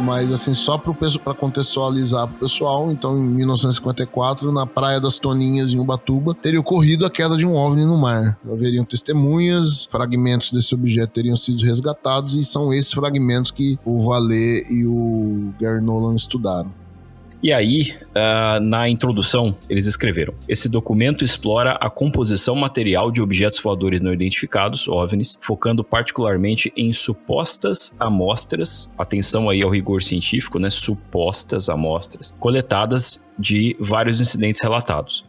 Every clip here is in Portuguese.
mas assim, só para contextualizar pro pessoal, então em 1954, na Praia das Toninhas, em Ubatuba, teria ocorrido a queda de um OVNI no mar. Haveriam testemunhas, fragmentos desse objeto teriam sido resgatados e são esses fragmentos que o Vallée e o Gary Nolan estudaram. E aí, na introdução, eles escreveram: esse documento explora a composição material de objetos voadores não identificados, OVNIs, focando particularmente em supostas amostras, atenção aí ao rigor científico, né? Supostas amostras, coletadas de vários incidentes relatados.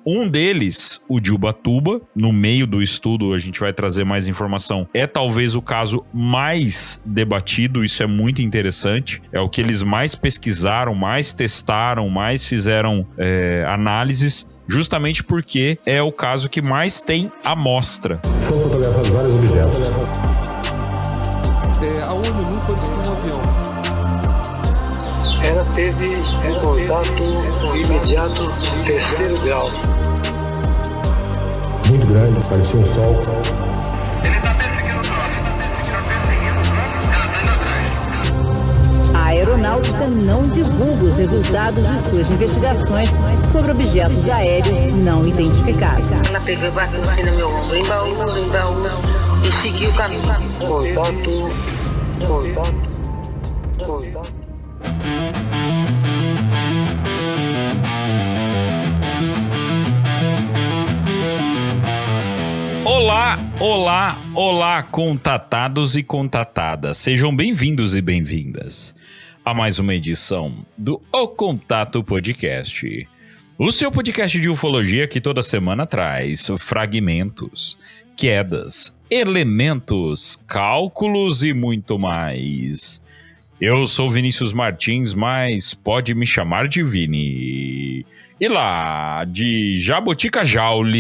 Um deles, o de Ubatuba, no meio do estudo a gente vai trazer mais informação, é talvez o caso mais debatido, isso é muito interessante, é o que eles mais pesquisaram, mais testaram, mais fizeram análises, justamente porque é o caso que mais tem amostra. Foram fotografados vários objetos. A ONU não pode ser um avião. Ela teve um contato imediato de terceiro grau. Muito grande, parecia um sol. Ele está perseguindo o drone. Ela está indo atrás. A aeronáutica não divulga os resultados de suas investigações sobre objetos aéreos não identificados. Ela pegou e bateu assim no meu ombro, embaú, e seguiu o caminho. Contato. Olá, contatados e contatadas. Sejam bem-vindos e bem-vindas a mais uma edição do O Contato Podcast. O seu podcast de ufologia que toda semana traz fragmentos, quedas, elementos, cálculos e muito mais. Eu sou Vinícius Martins, mas pode me chamar de Vini. E lá, de Jabotica Jauli,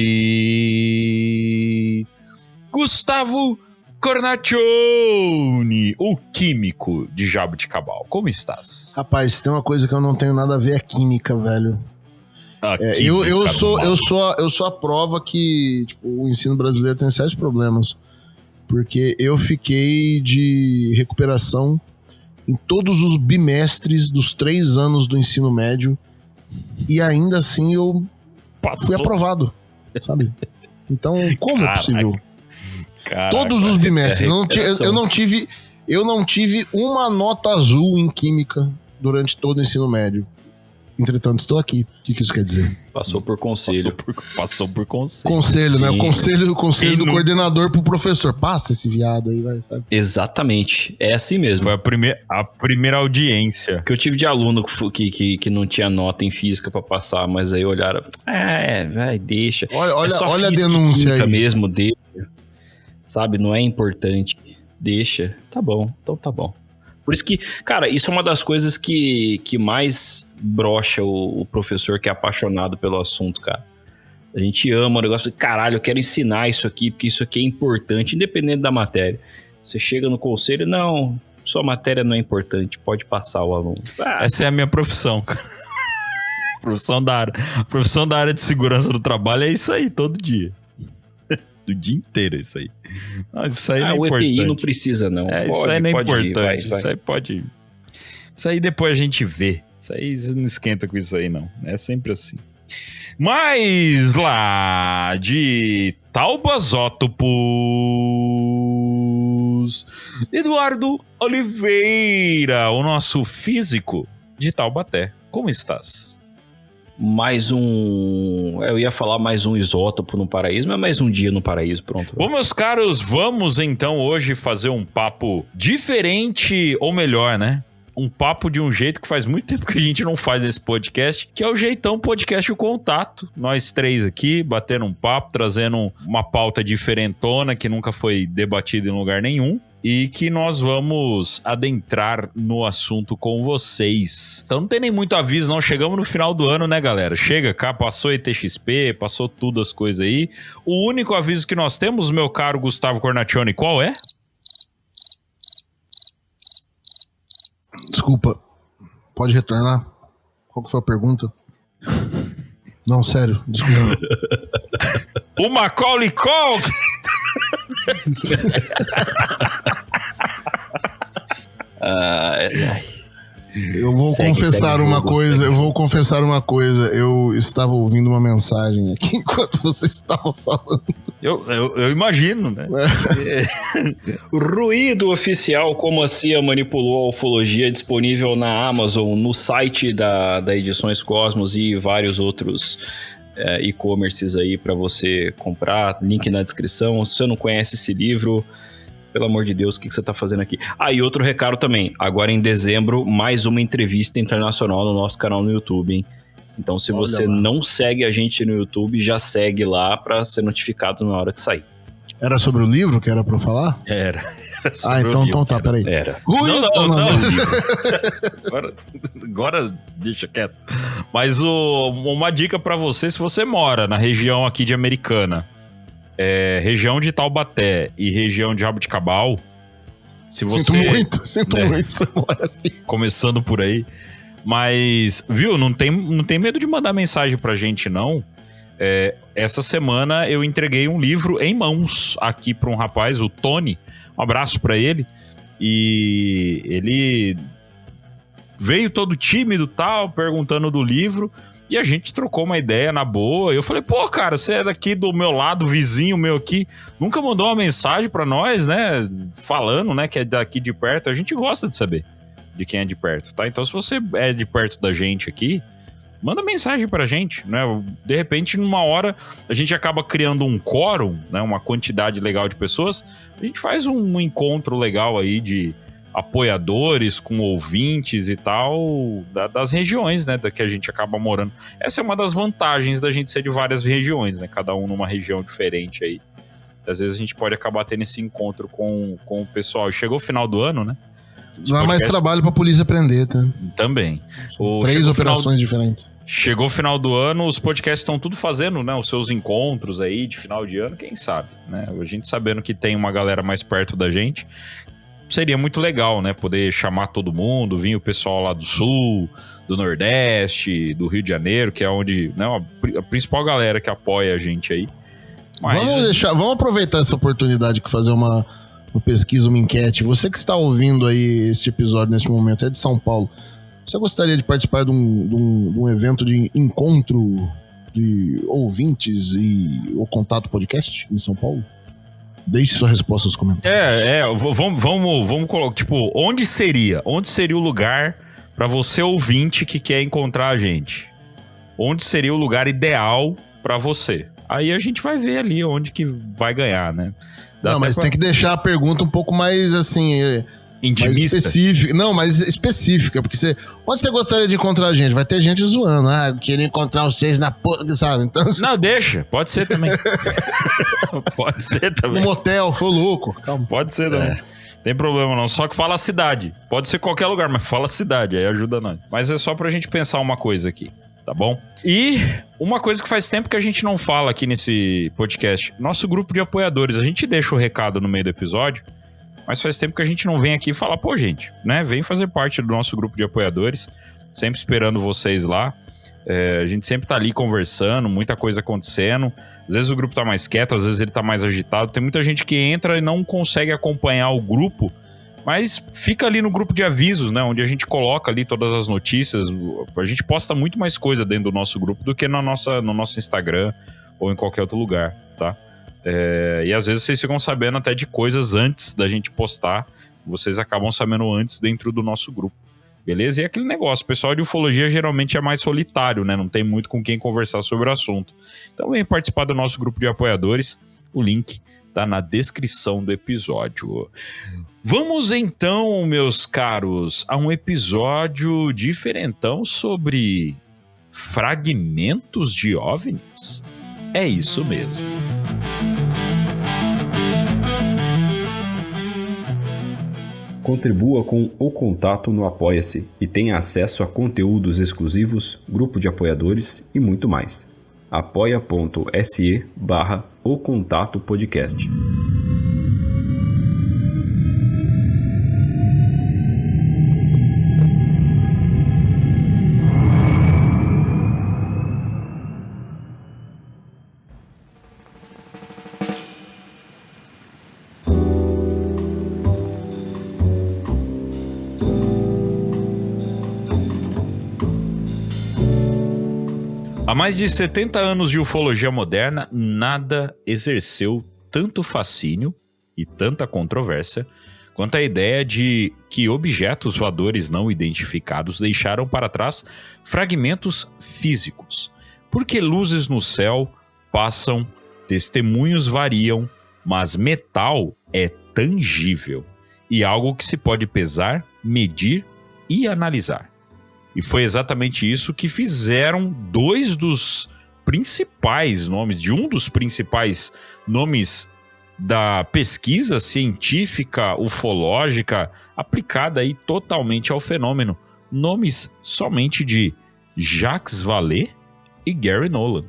Gustavo Cornaccione, o químico de Jaboticabal. Como estás? Rapaz, tem uma coisa que eu não tenho nada a ver, é química, velho. Eu sou a prova que tipo, o ensino brasileiro tem sérios problemas. Porque eu fiquei de recuperação em todos os bimestres dos 3 anos do ensino médio e ainda assim eu fui aprovado, sabe? Então, como é possível? Caraca, todos os bimestres. Eu não tive uma nota azul em química durante todo o ensino médio. Entretanto, estou aqui. O que isso quer dizer? Passou por conselho. Passou por conselho. Conselho, Sim. né? O conselho do coordenador pro professor. Passa esse viado aí, vai, sabe? Exatamente. É assim mesmo. Foi a primeira audiência. Que eu tive de aluno que não tinha nota em física pra passar, mas aí olharam. Deixa. Olha a denúncia aí. Mesmo, deixa. Sabe? Não é importante. Deixa. Tá bom. Então tá bom. Por isso que, cara, isso é uma das coisas que mais brocha o professor que é apaixonado pelo assunto, cara. A gente ama o negócio de, caralho, eu quero ensinar isso aqui, porque isso aqui é importante, independente da matéria. Você chega no conselho, não, sua matéria não é importante, pode passar o aluno. Essa é a minha profissão, cara. Profissão da área de segurança do trabalho é isso aí, todo dia. O dia inteiro, isso aí. Isso aí não é importante. O EPI não precisa, não. Isso aí não é importante. Vai. Isso aí pode... Isso aí depois a gente vê. Isso aí você não esquenta com isso aí, não. É sempre assim. Mas lá de Taubazótopos, Eduardo Oliveira, o nosso físico de Taubaté. Como estás? Eu ia falar mais um isótopo no paraíso, mas mais um dia no paraíso, pronto. Bom, meus caros, vamos então hoje fazer um papo diferente, ou melhor, né? Um papo de um jeito que faz muito tempo que a gente não faz nesse podcast, que é o jeitão podcast O Contato. Nós 3 aqui, batendo um papo, trazendo uma pauta diferentona que nunca foi debatida em lugar nenhum. E que nós vamos adentrar no assunto com vocês. Então não tem nem muito aviso, não. Chegamos no final do ano, né, galera? Chega cá, passou ETXP, passou tudo as coisas aí. O único aviso que nós temos, meu caro Gustavo Cornaccione, qual é? Desculpa, pode retornar? Qual que foi a pergunta? Não, sério, desculpa. O Macaulay Culkin! Eu vou confessar uma coisa. Eu estava ouvindo uma mensagem aqui enquanto você estava falando. Eu imagino, né? Ruído oficial, como a CIA manipulou a ufologia, disponível na Amazon, no site da Edições Cosmos e vários outros e-commerces aí para você comprar. Link na descrição. Se você não conhece esse livro, pelo amor de Deus, o que você tá fazendo aqui? E outro recado também. Agora em dezembro, mais uma entrevista internacional no nosso canal no YouTube, hein? Então, se você não segue a gente no YouTube, já segue lá pra ser notificado na hora que sair. Era sobre o livro que era pra eu falar? Era então tá, peraí. Era. Agora deixa quieto. Mas uma dica pra você, se você mora na região aqui de Americana, região de Taubaté e região de Jaboticabal, se você... Sinto muito você mora aqui. Começando por aí. Mas, viu, não tem medo de mandar mensagem pra gente, não. Essa semana eu entreguei um livro em mãos aqui pra um rapaz, o Tony. Um abraço pra ele. E ele veio todo tímido e tal, perguntando do livro. E a gente trocou uma ideia na boa. Eu falei, pô, cara, você é daqui do meu lado, vizinho meu aqui. Nunca mandou uma mensagem pra nós, né? Falando, né, que é daqui de perto. A gente gosta de saber de quem é de perto, tá? Então, se você é de perto da gente aqui, manda mensagem pra gente, né? De repente, numa hora, a gente acaba criando um quórum, né? Uma quantidade legal de pessoas. A gente faz um encontro legal aí de apoiadores com ouvintes e tal, das regiões, né? Da que a gente acaba morando. Essa é uma das vantagens da gente ser de várias regiões, né? Cada um numa região diferente aí. Às vezes a gente pode acabar tendo esse encontro com o pessoal. Chegou o final do ano, né? Não há mais trabalho pra polícia prender, tá? Também. 3 operações diferentes. Chegou o final do ano, os podcasts estão tudo fazendo, né? Os seus encontros aí de final de ano, quem sabe, né? A gente sabendo que tem uma galera mais perto da gente, seria muito legal, né? Poder chamar todo mundo, vir o pessoal lá do Sul, do Nordeste, do Rio de Janeiro, que é onde, né, a principal galera que apoia a gente aí. Mas... Vamos aproveitar essa oportunidade de fazer uma pesquisa, uma enquete. Você que está ouvindo aí este episódio nesse momento, é de São Paulo. Você gostaria de participar de um evento de encontro de ouvintes e o Contato Podcast em São Paulo? Deixe sua resposta nos comentários. Vamos colocar, tipo, onde seria o lugar para você ouvinte que quer encontrar a gente? Onde seria o lugar ideal para você? Aí a gente vai ver ali onde que vai ganhar, né? Mas tem que deixar a pergunta um pouco mais, assim... intimista? Mais específica. Não, mais específica, porque onde você gostaria de encontrar a gente? Vai ter gente zoando. Eu queria encontrar vocês na porra, sabe? Então... Não, deixa. Pode ser também. Pode ser também. Um motel, foi louco. Calma. Pode ser também. Tem problema não, só que fala a cidade. Pode ser qualquer lugar, mas fala a cidade, aí ajuda nós. Mas é só pra gente pensar uma coisa aqui, tá bom? E uma coisa que faz tempo que a gente não fala aqui nesse podcast, nosso grupo de apoiadores, a gente deixa o recado no meio do episódio, mas faz tempo que a gente não vem aqui falar, pô, gente, né? Vem fazer parte do nosso grupo de apoiadores, sempre esperando vocês lá. A gente sempre tá ali conversando, muita coisa acontecendo. Às vezes o grupo tá mais quieto, às vezes ele tá mais agitado. Tem muita gente que entra e não consegue acompanhar o grupo, mas fica ali no grupo de avisos, né? Onde a gente coloca ali todas as notícias. A gente posta muito mais coisa dentro do nosso grupo do que no nosso Instagram ou em qualquer outro lugar, tá? E às vezes vocês ficam sabendo até de coisas antes da gente postar. Vocês acabam sabendo antes dentro do nosso grupo. Beleza? E aquele negócio, o pessoal de ufologia geralmente é mais solitário, né? Não tem muito com quem conversar sobre o assunto. Então vem participar do nosso grupo de apoiadores. O link tá na descrição do episódio. Vamos então, meus caros, a um episódio diferentão sobre fragmentos de OVNIs. É isso mesmo. Contribua com o Contato no Apoia-se e tenha acesso a conteúdos exclusivos, grupo de apoiadores e muito mais. apoia.se/O Contato Podcast. Há mais de 70 anos de ufologia moderna, nada exerceu tanto fascínio e tanta controvérsia quanto a ideia de que objetos voadores não identificados deixaram para trás fragmentos físicos. Porque luzes no céu passam, testemunhos variam, mas metal é tangível e algo que se pode pesar, medir e analisar. E foi exatamente isso que fizeram dois dos principais nomes, de um dos principais nomes da pesquisa científica ufológica aplicada aí totalmente ao fenômeno. Nomes somente de Jacques Vallée e Gary Nolan,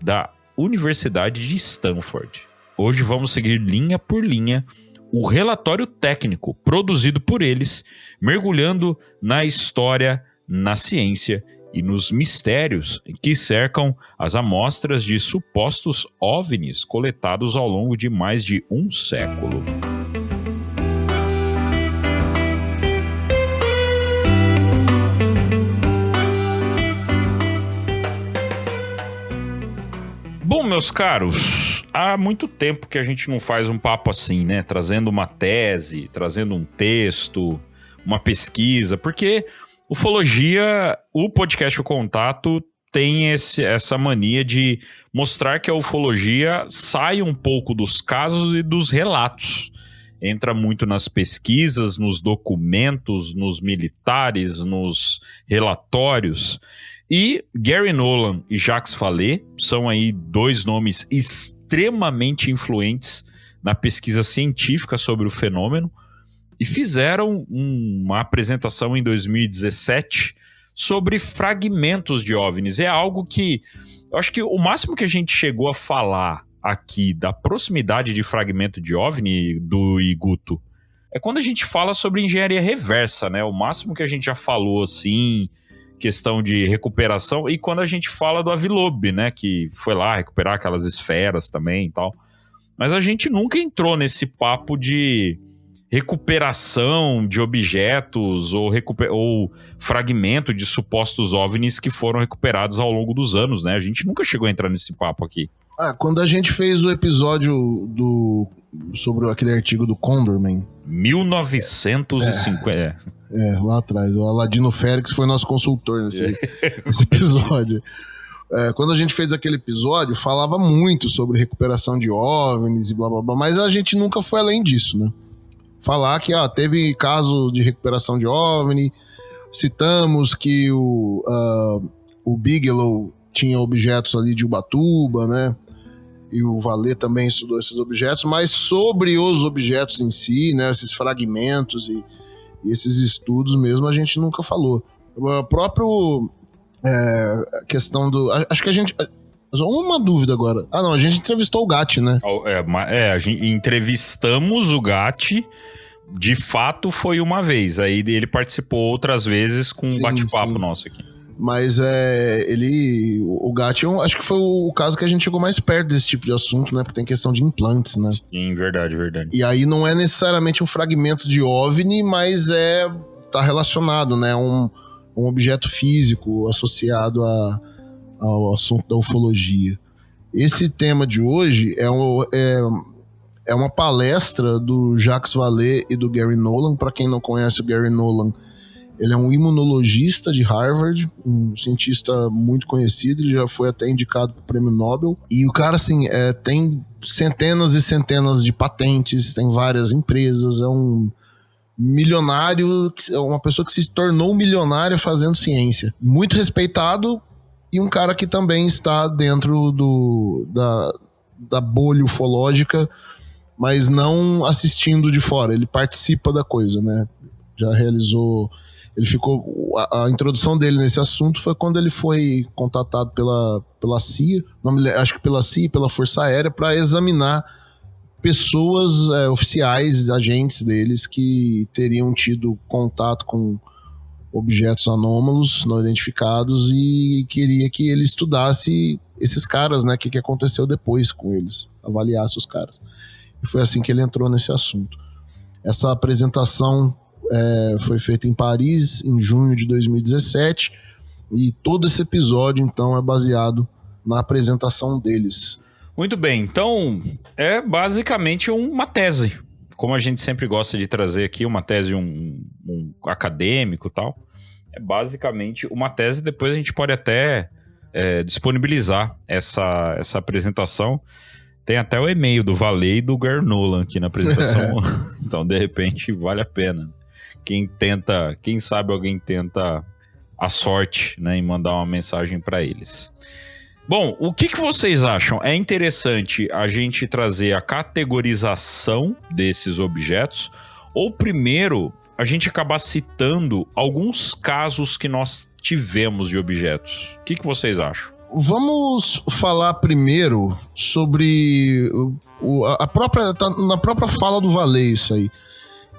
da Universidade de Stanford. Hoje vamos seguir linha por linha o relatório técnico produzido por eles, mergulhando na história, na ciência e nos mistérios que cercam as amostras de supostos OVNIs coletados ao longo de mais de um século. Bom, meus caros, há muito tempo que a gente não faz um papo assim, né? Trazendo uma tese, trazendo um texto, uma pesquisa, porque ufologia, o podcast O Contato tem essa mania de mostrar que a ufologia sai um pouco dos casos e dos relatos. Entra muito nas pesquisas, nos documentos, nos militares, nos relatórios. E Gary Nolan e Jacques Vallée são aí dois nomes extremamente influentes na pesquisa científica sobre o fenômeno e fizeram uma apresentação em 2017 sobre fragmentos de OVNIs. É algo que eu acho que o máximo que a gente chegou a falar aqui da proximidade de fragmento de OVNI do Iguto é quando a gente fala sobre engenharia reversa, né? O máximo que a gente já falou assim, questão de recuperação, e quando a gente fala do Avilobe, né? Que foi lá recuperar aquelas esferas também e tal. Mas a gente nunca entrou nesse papo de recuperação de objetos ou fragmento de supostos OVNIs que foram recuperados ao longo dos anos, né? A gente nunca chegou a entrar nesse papo aqui. Quando a gente fez o episódio sobre aquele artigo do Condorman. 1950. Lá atrás. O Aladino Félix foi nosso consultor nesse episódio. Quando a gente fez aquele episódio, falava muito sobre recuperação de OVNIs e blá blá blá, mas a gente nunca foi além disso, né? Falar que teve caso de recuperação de OVNI, citamos que o Bigelow tinha objetos ali de Ubatuba, né? E o Vallée também estudou esses objetos, mas sobre os objetos em si, né? Esses fragmentos e esses estudos mesmo, a gente nunca falou. A própria questão do... Acho que a gente... Uma dúvida agora. A gente entrevistou o Gatti, né? A gente entrevistamos o Gatti, de fato foi uma vez. Aí ele participou outras vezes com um bate-papo nosso aqui. Mas o Gatti, acho que foi o caso que a gente chegou mais perto desse tipo de assunto, né? Porque tem questão de implantes, né? Sim, verdade. E aí não é necessariamente um fragmento de OVNI, mas tá relacionado, né? Um objeto físico associado ao assunto da ufologia. Esse tema de hoje é uma palestra do Jacques Vallée e do Gary Nolan. Para quem não conhece o Gary Nolan, ele é um imunologista de Harvard, um cientista muito conhecido, ele já foi até indicado para o Prêmio Nobel. E o cara, assim, tem centenas e centenas de patentes, tem várias empresas, é um milionário, uma pessoa que se tornou milionária fazendo ciência. Muito respeitado, e um cara que também está dentro da bolha ufológica, mas não assistindo de fora. Ele participa da coisa, né? Já realizou... A introdução dele nesse assunto foi quando ele foi contatado pela CIA, acho que pela CIA, pela Força Aérea, para examinar pessoas oficiais, agentes deles, que teriam tido contato com objetos anômalos não identificados, e queria que ele estudasse esses caras, né? O que aconteceu depois com eles, avaliasse os caras. E foi assim que ele entrou nesse assunto. Essa apresentação foi feita em Paris em junho de 2017. E todo esse episódio, então, é baseado na apresentação deles. Muito bem, então é basicamente uma tese. Como a gente sempre gosta de trazer aqui, uma tese, um acadêmico e tal. É basicamente uma tese, depois a gente pode até disponibilizar essa apresentação. Tem até o e-mail do Valei e do Gary Nolan aqui na apresentação. Então, de repente, vale a pena. Quem sabe alguém tenta a sorte, né, em mandar uma mensagem para eles. Bom, o que vocês acham? É interessante a gente trazer a categorização desses objetos ou primeiro a gente acabar citando alguns casos que nós tivemos de objetos? O que vocês acham? Vamos falar primeiro sobre na própria fala do Valei, isso aí.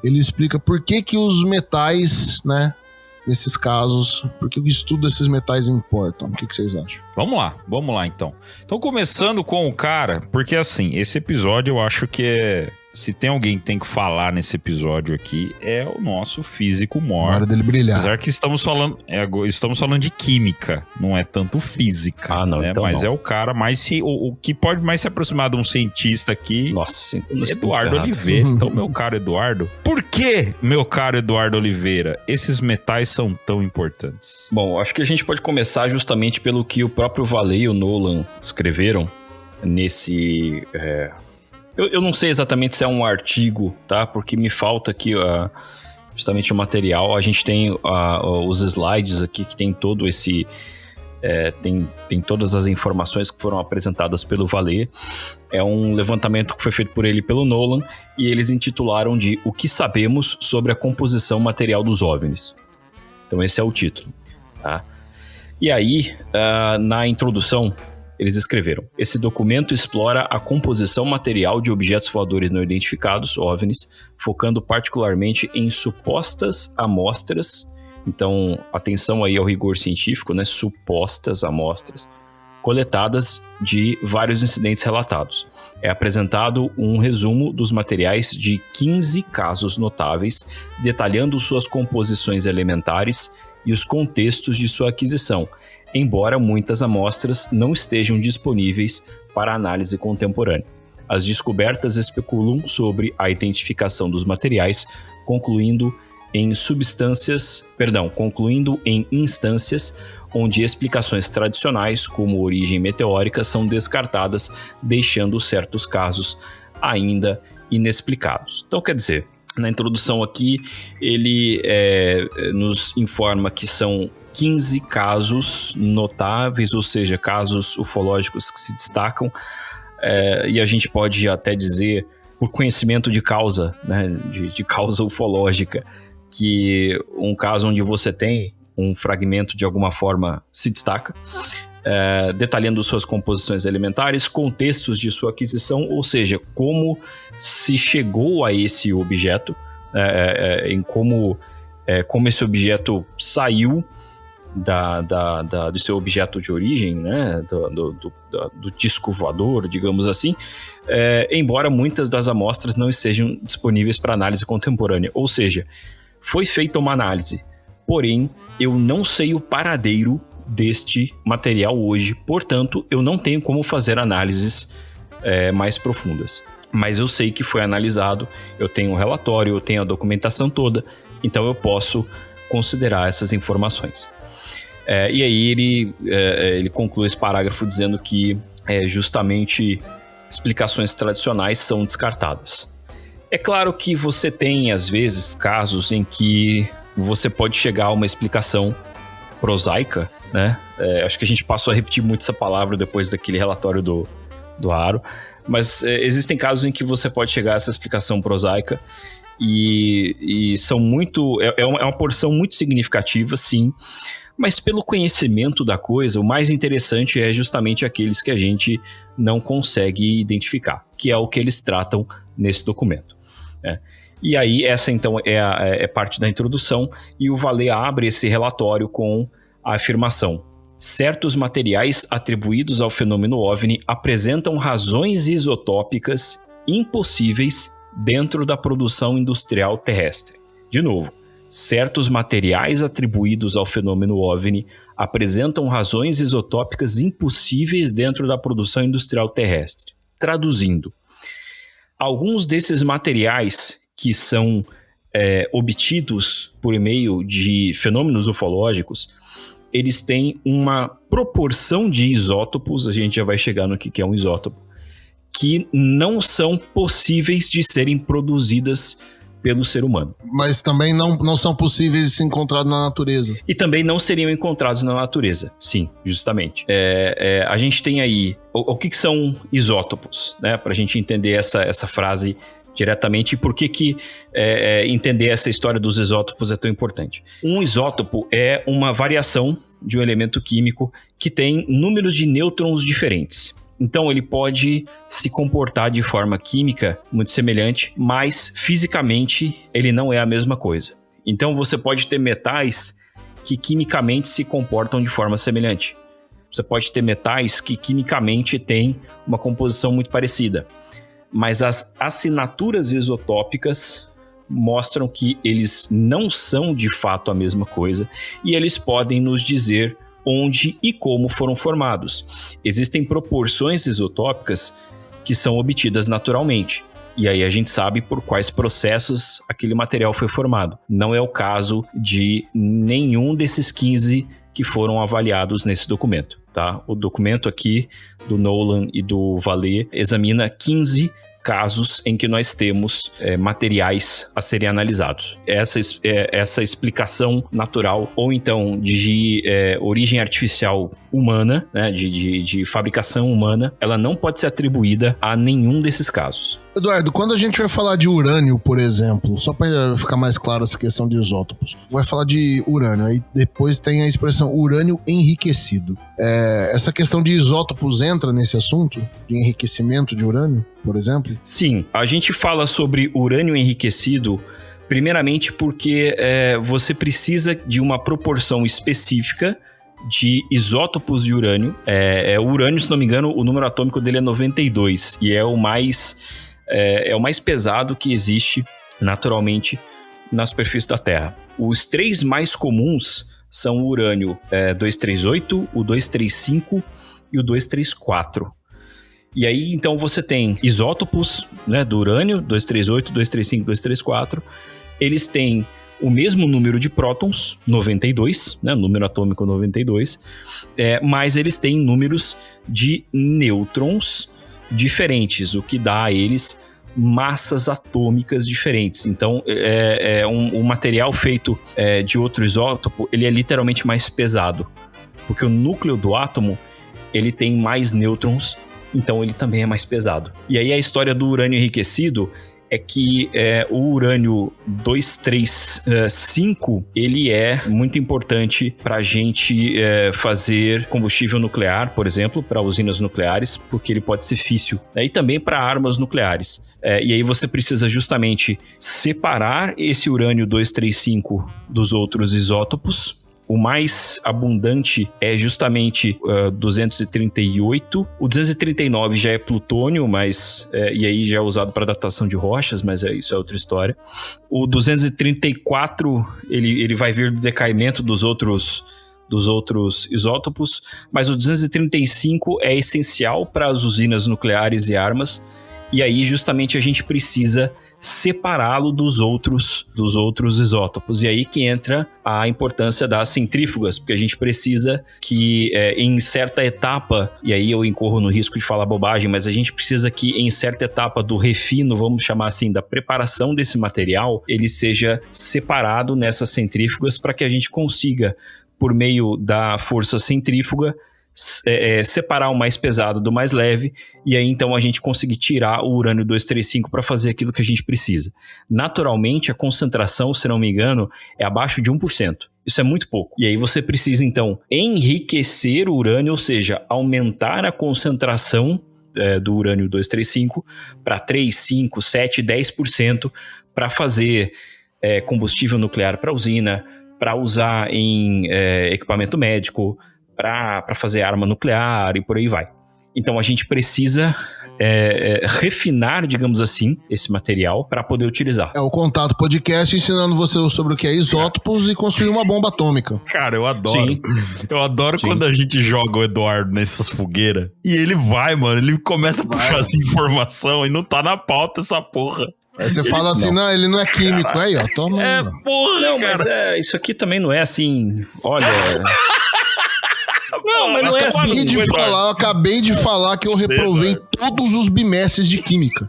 Ele explica por que os metais, né, nesses casos, por que o estudo desses metais importam. O que vocês acham? Vamos lá então. Então, começando com o cara, porque assim, esse episódio eu acho que se tem alguém que tem que falar nesse episódio aqui, é o nosso físico mor. Na hora dele brilhar. Apesar que estamos falando de química, não é tanto física. Ah, não, né? então mas não. É o cara mais... O que pode mais se aproximar de um cientista aqui... Nossa, Eduardo Oliveira. Então, meu caro Eduardo... Por que, meu caro Eduardo Oliveira, esses metais são tão importantes? Bom, acho que a gente pode começar justamente pelo que o próprio Valei e o Nolan escreveram nesse... Eu não sei exatamente se é um artigo, tá? Porque me falta aqui justamente o material. A gente tem os slides aqui que tem todo esse... tem todas as informações que foram apresentadas pelo Valei. É um levantamento que foi feito por ele e pelo Nolan. E eles intitularam de O que sabemos sobre a composição material dos OVNIs. Então esse é o título, tá? E aí, na introdução... Eles escreveram: esse documento explora a composição material de objetos voadores não identificados, OVNIs, focando particularmente em supostas amostras. Então, atenção aí ao rigor científico, né? Supostas amostras coletadas de vários incidentes relatados. É apresentado um resumo dos materiais de 15 casos notáveis, detalhando suas composições elementares e os contextos de sua aquisição, embora muitas amostras não estejam disponíveis para análise contemporânea. As descobertas especulam sobre a identificação dos materiais, concluindo em instâncias onde explicações tradicionais, como origem meteórica, são descartadas, deixando certos casos ainda inexplicados. Então, quer dizer, na introdução aqui, ele nos informa que são 15 casos notáveis, ou seja, casos ufológicos que se destacam, e a gente pode até dizer, por conhecimento de causa, né, de causa ufológica, que um caso onde você tem um fragmento de alguma forma se destaca, detalhando suas composições elementares, contextos de sua aquisição, ou seja, como se chegou a esse objeto, em como esse objeto saiu do seu objeto de origem, né, do disco voador, digamos assim, embora muitas das amostras não estejam disponíveis para análise contemporânea. Ou seja, foi feita uma análise, porém eu não sei o paradeiro deste material hoje, portanto eu não tenho como fazer análises mais profundas. Mas eu sei que foi analisado, eu tenho o relatório, eu tenho a documentação toda, então eu posso considerar essas informações. E aí ele conclui esse parágrafo dizendo que justamente explicações tradicionais são descartadas. É claro que você tem, às vezes, casos em que você pode chegar a uma explicação prosaica, né? Acho que a gente passou a repetir muito essa palavra depois daquele relatório do Haro, mas existem casos em que você pode chegar a essa explicação prosaica e são muito... É uma porção muito significativa, sim, mas pelo conhecimento da coisa, o mais interessante é justamente aqueles que a gente não consegue identificar, que é o que eles tratam nesse documento, né? E aí, essa então é parte da introdução, e o Valei abre esse relatório com a afirmação: certos materiais atribuídos ao fenômeno OVNI apresentam razões isotópicas impossíveis dentro da produção industrial terrestre. De novo, certos materiais atribuídos ao fenômeno OVNI apresentam razões isotópicas impossíveis dentro da produção industrial terrestre. Traduzindo, alguns desses materiais que são obtidos por meio de fenômenos ufológicos, eles têm uma proporção de isótopos, a gente já vai chegar no que é um isótopo, que não são possíveis de serem produzidas pelo ser humano. Mas também não são possíveis de ser encontrados na natureza. E também não seriam encontrados na natureza. Sim, justamente. A gente tem aí... O que são isótopos? Né? Para a gente entender essa frase diretamente e por que entender essa história dos isótopos é tão importante. Um isótopo é uma variação de um elemento químico que tem números de nêutrons diferentes. Então ele pode se comportar de forma química muito semelhante, mas fisicamente ele não é a mesma coisa. Então você pode ter metais que quimicamente se comportam de forma semelhante. Você pode ter metais que quimicamente têm uma composição muito parecida. Mas as assinaturas isotópicas mostram que eles não são de fato a mesma coisa e eles podem nos dizer onde e como foram formados. Existem proporções isotópicas que são obtidas naturalmente. E aí a gente sabe por quais processos aquele material foi formado. Não é o caso de nenhum desses 15 que foram avaliados nesse documento, tá? O documento aqui do Nolan e do Vallée examina 15 casos em que nós temos materiais a serem analisados. Essa explicação natural, ou então de origem artificial humana, né, de fabricação humana, ela não pode ser atribuída a nenhum desses casos. Eduardo, quando a gente vai falar de urânio, por exemplo, só para ficar mais claro essa questão de isótopos, vai falar de urânio, aí depois tem a expressão urânio enriquecido. Essa questão de isótopos entra nesse assunto? De enriquecimento de urânio, por exemplo? Sim, a gente fala sobre urânio enriquecido primeiramente porque você precisa de uma proporção específica de isótopos de urânio. O urânio, se não me engano, o número atômico dele é 92 e é o mais pesado que existe naturalmente na superfície da Terra. Os 3 mais comuns são o urânio 238, o 235 e o 234. E aí, então, você tem isótopos, né, do urânio, 238, 235, 234. Eles têm o mesmo número de prótons, 92, né, número atômico 92, mas eles têm números de nêutrons diferentes, o que dá a eles massas atômicas diferentes. Então, um material feito de outro isótopo, ele é literalmente mais pesado, porque o núcleo do átomo, ele tem mais nêutrons, então ele também é mais pesado. E aí a história do urânio enriquecido é que o urânio 235, ele é muito importante para a gente fazer combustível nuclear, por exemplo, para usinas nucleares, porque ele pode ser físsil, né? E também para armas nucleares. E aí você precisa justamente separar esse urânio 235 dos outros isótopos. O mais abundante é justamente 238. O 239 já é plutônio, mas e aí já é usado para datação de rochas, mas isso é outra história. O 234 ele vai vir do decaimento dos outros isótopos, mas o 235 é essencial para as usinas nucleares e armas. E aí justamente a gente precisa separá-lo dos outros isótopos. E aí que entra a importância das centrífugas, porque a gente precisa que em certa etapa, e aí eu incorro no risco de falar bobagem, mas a gente precisa que em certa etapa do refino, vamos chamar assim, da preparação desse material, ele seja separado nessas centrífugas para que a gente consiga, por meio da força centrífuga, separar o mais pesado do mais leve, e aí então a gente conseguir tirar o urânio 235 para fazer aquilo que a gente precisa. Naturalmente, a concentração, se não me engano, é abaixo de 1%. Isso é muito pouco. E aí você precisa então enriquecer o urânio, ou seja, aumentar a concentração do urânio 235 para 3, 5, 7, 10% para fazer combustível nuclear para usina, para usar em equipamento médico, para fazer arma nuclear e por aí vai. Então a gente precisa refinar, digamos assim, esse material para poder utilizar. É o Contato Podcast ensinando você sobre o que é isótopos e construir uma bomba atômica. Cara, eu adoro. Sim. Eu adoro quando a gente joga o Eduardo nessas fogueiras e ele vai, mano, ele começa a puxar essa informação e não tá na pauta essa porra. Aí você fala assim, não, ele não é químico. Caraca. Aí, ó, toma. Porra, não, cara. Mas isso aqui também não é assim, olha... Não, mas não é assim. Eu acabei de falar que eu reprovei todos os bimestres de química.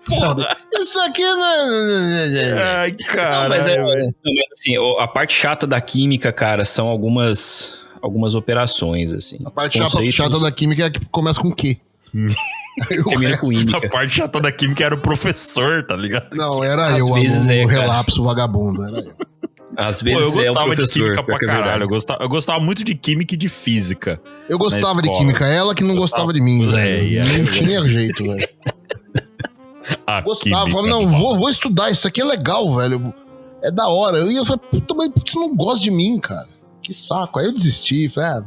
Porra. Isso aqui não é... Ai, cara. Mas assim, a parte chata da química, cara, são algumas operações, assim. A parte chata da química é a que começa com Q. Termina com química. A parte chata da química era o professor, tá ligado? Não, era eu, o relapso vagabundo, era eu. Às vezes eu gostava o professor, de química pra caralho. Eu gostava muito de química e de física. Eu gostava de química, ela que não gostava de mim, velho. Não tinha jeito, velho. Gostava, falava, não, vou estudar, isso aqui é legal, velho. É da hora. Eu ia falar, puta, mas você não gosta de mim, cara. Que saco. Aí eu desisti, falei,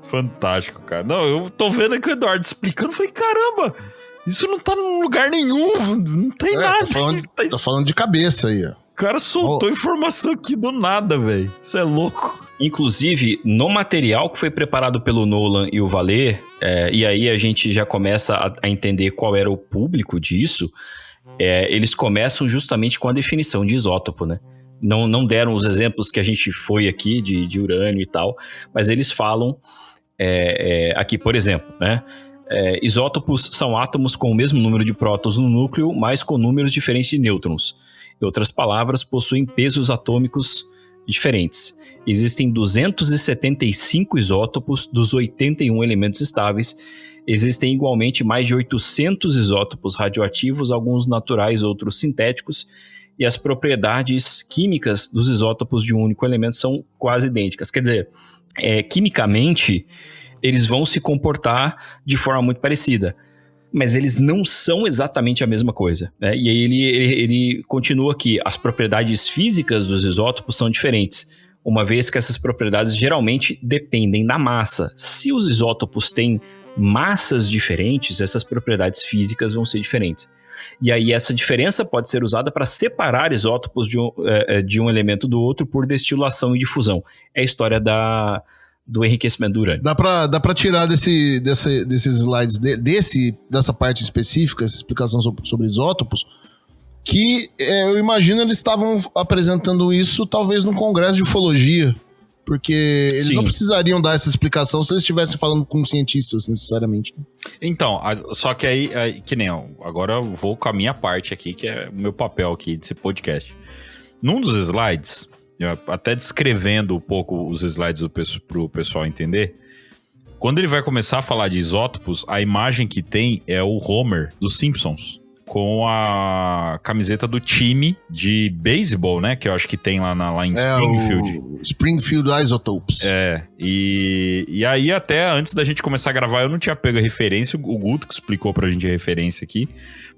Fantástico, cara. Não, eu tô vendo aqui o Eduardo explicando, falei, caramba, isso não tá em lugar nenhum, não tem nada. Tô falando de cabeça aí, ó. O cara soltou informação aqui do nada, velho. Isso é louco. Inclusive, no material que foi preparado pelo Nolan e o Valer, e aí a gente já começa a entender qual era o público disso, eles começam justamente com a definição de isótopo, né? Não deram os exemplos que a gente foi aqui de urânio e tal, mas eles falam aqui, por exemplo, né? Isótopos são átomos com o mesmo número de prótons no núcleo, mas com números diferentes de nêutrons. Em outras palavras, possuem pesos atômicos diferentes. Existem 275 isótopos dos 81 elementos estáveis. Existem igualmente mais de 800 isótopos radioativos, alguns naturais, outros sintéticos, e as propriedades químicas dos isótopos de um único elemento são quase idênticas. Quer dizer, quimicamente, eles vão se comportar de forma muito parecida, mas eles não são exatamente a mesma coisa, né? E aí ele continua aqui, as propriedades físicas dos isótopos são diferentes, uma vez que essas propriedades geralmente dependem da massa. Se os isótopos têm massas diferentes, essas propriedades físicas vão ser diferentes. E aí essa diferença pode ser usada para separar isótopos de um elemento do outro por destilação e difusão. É a história do enriquecimento do urânio. Dá pra tirar desses slides, dessa parte específica, essa explicação sobre isótopos, que eu imagino eles estavam apresentando isso talvez num congresso de ufologia, porque eles não precisariam dar essa explicação se eles estivessem falando com cientistas, necessariamente. Então, só que aí que nem agora eu vou com a minha parte aqui, que é o meu papel aqui desse podcast. Num dos slides, até descrevendo um pouco os slides pro pessoal entender, quando ele vai começar a falar de isótopos, a imagem que tem é o Homer dos Simpsons, com a camiseta do time de beisebol, né? Que eu acho que tem lá em Springfield. O Springfield Isotopes. E aí até antes da gente começar a gravar, eu não tinha pego a referência, o Guto que explicou pra gente a referência aqui,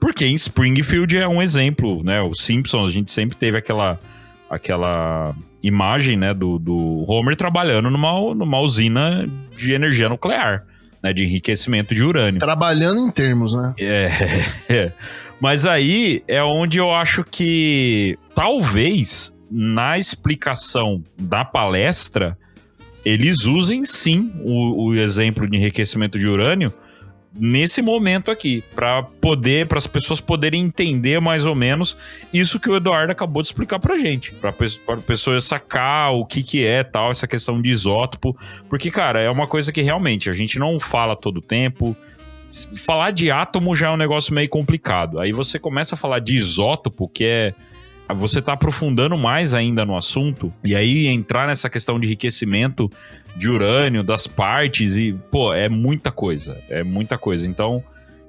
porque em Springfield é um exemplo, né? O Simpsons, a gente sempre teve aquela imagem, né, do Homer trabalhando numa usina de energia nuclear, né, de enriquecimento de urânio. Trabalhando em termos, né? Mas aí é onde eu acho que talvez na explicação da palestra eles usem sim o exemplo de enriquecimento de urânio nesse momento aqui, para as pessoas poderem entender mais ou menos isso que o Eduardo acabou de explicar pra gente, pra pessoa sacar o que é tal, essa questão de isótopo, porque, cara, é uma coisa que realmente a gente não fala todo tempo. Falar de átomo já é um negócio meio complicado, aí você começa a falar de isótopo, que você tá aprofundando mais ainda no assunto, e aí entrar nessa questão de enriquecimento de urânio, das partes, e, é muita coisa. Então,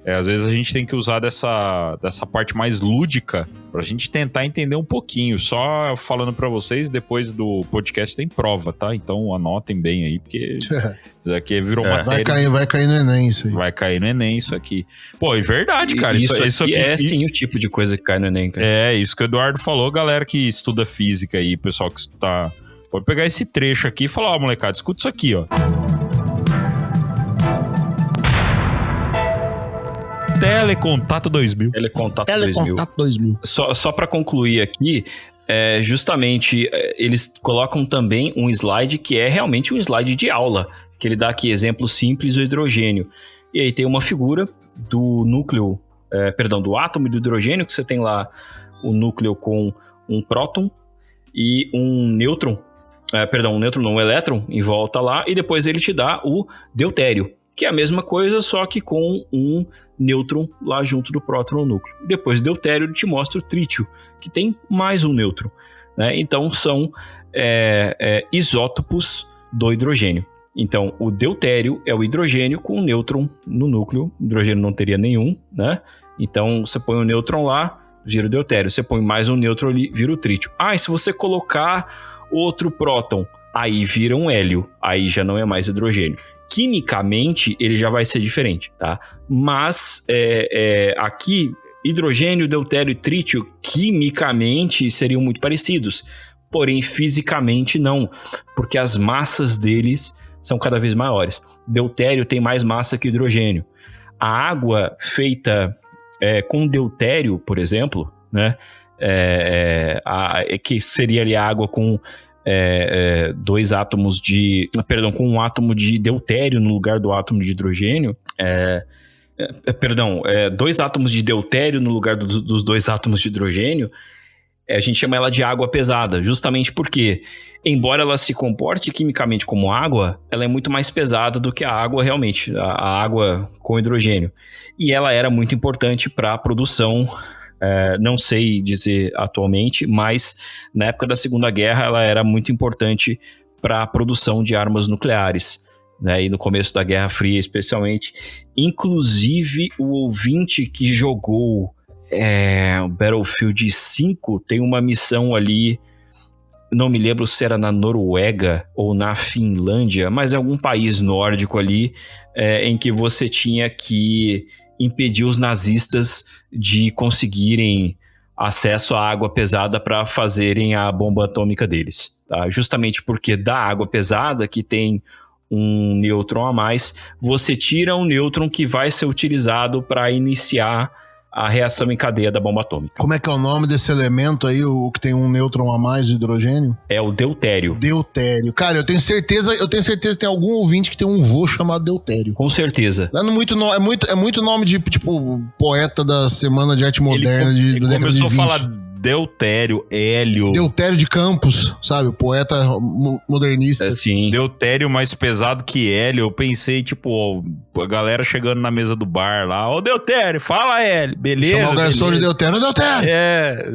às vezes a gente tem que usar dessa parte mais lúdica pra gente tentar entender um pouquinho. Só falando pra vocês, depois do podcast tem prova, tá? Então anotem bem aí, porque isso aqui virou matéria. Vai cair no Enem isso aí. Vai cair no Enem isso aqui. É verdade, cara. Isso aqui é sim o tipo de coisa que cai no Enem, cara. É, isso que o Eduardo falou, galera que estuda física aí, pessoal que está... Pode pegar esse trecho aqui e falar, molecada, escuta isso aqui, ó. Telecontato 2000. Telecontato 2000. Só para concluir aqui, justamente eles colocam também um slide que é realmente um slide de aula, que ele dá aqui exemplo simples do hidrogênio. E aí tem uma figura do núcleo, do átomo do hidrogênio, que você tem lá o núcleo com um próton e um nêutron, um elétron em volta lá, e depois ele te dá o deutério, que é a mesma coisa, só que com um nêutron lá junto do próton no núcleo. Depois do deutério ele te mostra o trítio, que tem mais um nêutron, né? Então são isótopos do hidrogênio. Então o deutério é o hidrogênio com um nêutron no núcleo, o hidrogênio não teria nenhum, né? Então você põe um nêutron lá, vira o deutério. Você põe mais um nêutron ali, vira o trítio. E se você colocar outro próton, aí vira um hélio, aí já não é mais hidrogênio. Quimicamente, ele já vai ser diferente, tá? Mas aqui, hidrogênio, deutério e trítio, quimicamente, seriam muito parecidos. Porém, fisicamente, não. Porque as massas deles são cada vez maiores. Deutério tem mais massa que hidrogênio. A água feita com deutério, por exemplo, né? Que seria ali a água com... com um átomo de deutério no lugar do átomo de hidrogênio, dois átomos de deutério no lugar dos dois átomos de hidrogênio, a gente chama ela de água pesada, justamente porque, embora ela se comporte quimicamente como água, ela é muito mais pesada do que a água realmente, a água com hidrogênio. E ela era muito importante para a produção. Não sei dizer atualmente, mas na época da Segunda Guerra ela era muito importante para a produção de armas nucleares, né? E no começo da Guerra Fria especialmente. Inclusive o ouvinte que jogou o Battlefield 5 tem uma missão ali, não me lembro se era na Noruega ou na Finlândia, mas em algum país nórdico ali, em que você tinha que impedir os nazistas de conseguirem acesso à água pesada para fazerem a bomba atômica deles, tá? Justamente porque da água pesada, que tem um nêutron a mais, você tira um nêutron que vai ser utilizado para iniciar a reação em cadeia da bomba atômica. Como é que é o nome desse elemento aí, o que tem um nêutron a mais de hidrogênio? É o deutério. Deutério. Cara, eu tenho certeza que tem algum ouvinte que tem um vô chamado Deutério. Com certeza. É muito nome de, tipo, poeta da Semana de Arte Moderna da década de 20. Começou a falar deutério, hélio. Deutério de Campos, sabe? O poeta modernista. Sim. Deutério mais pesado que hélio. Eu pensei, tipo, a galera chegando na mesa do bar lá. Ô, Deutério, fala, hélio. Beleza? Chamar o garçom de Deutério. Deutério!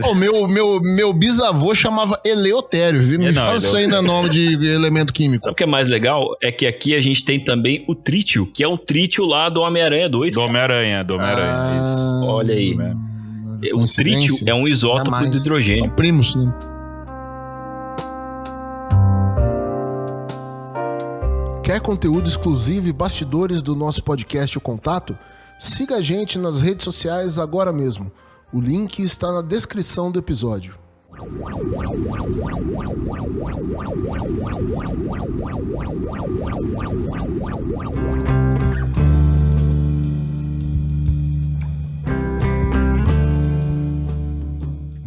Meu bisavô chamava Eleutério. Me fala isso aí, não é nome de elemento químico. Sabe o que é mais legal? É que aqui a gente tem também o trítio, que é o trítio lá do Homem-Aranha 2. Do Homem-Aranha, isso. Olha aí. O trítio é um isótopo do hidrogênio. São primos, né? Quer conteúdo exclusivo e bastidores do nosso podcast O Contato? Siga a gente nas redes sociais agora mesmo. O link está na descrição do episódio.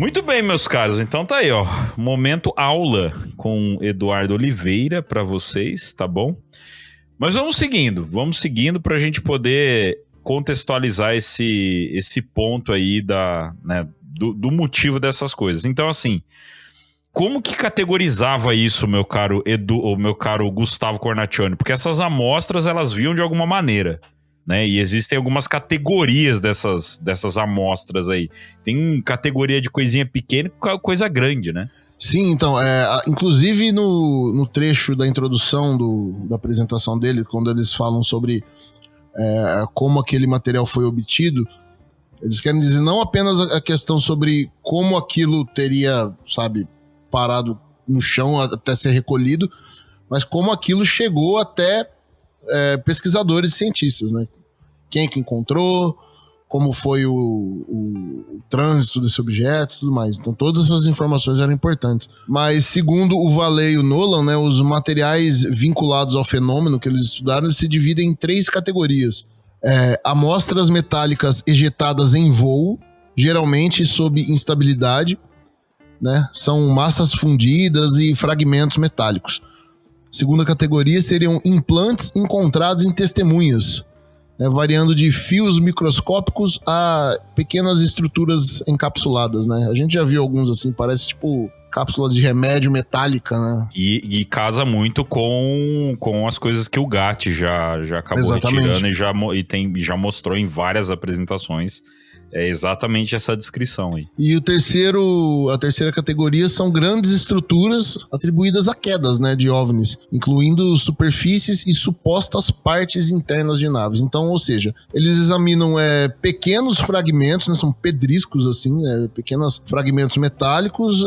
Muito bem, meus caros. Então tá aí, ó. Momento aula com Eduardo Oliveira pra vocês, tá bom? Mas vamos seguindo pra gente poder contextualizar esse ponto aí do motivo dessas coisas. Então, assim, como que categorizava isso, meu caro Gustavo Cornacchione? Porque essas amostras, elas vinham de alguma maneira, né? E existem algumas categorias dessas amostras aí. Tem categoria de coisinha pequena e coisa grande, né? Sim, então, inclusive no trecho da introdução da apresentação dele, quando eles falam sobre como aquele material foi obtido, eles querem dizer não apenas a questão sobre como aquilo teria, sabe, parado no chão até ser recolhido, mas como aquilo chegou até pesquisadores e cientistas, né? Quem que encontrou, como foi o trânsito desse objeto e tudo mais. Então todas essas informações eram importantes. Mas segundo o Vallée e o Nolan, né, os materiais vinculados ao fenômeno que eles estudaram, eles se dividem em 3 categorias. amostras metálicas ejetadas em voo, geralmente sob instabilidade, né? São massas fundidas e fragmentos metálicos. Segunda categoria seriam implantes encontrados em testemunhas, né? Variando de fios microscópicos a pequenas estruturas encapsuladas, né? A gente já viu alguns assim, parece tipo cápsulas de remédio metálica, né? E casa muito com as coisas que o Gatti já acabou retirando e já mostrou em várias apresentações. É exatamente essa descrição aí. E a terceira categoria são grandes estruturas atribuídas a quedas, né, de OVNIs, incluindo superfícies e supostas partes internas de naves. Então, ou seja, eles examinam pequenos fragmentos, né, são pedriscos assim, né, pequenos fragmentos metálicos,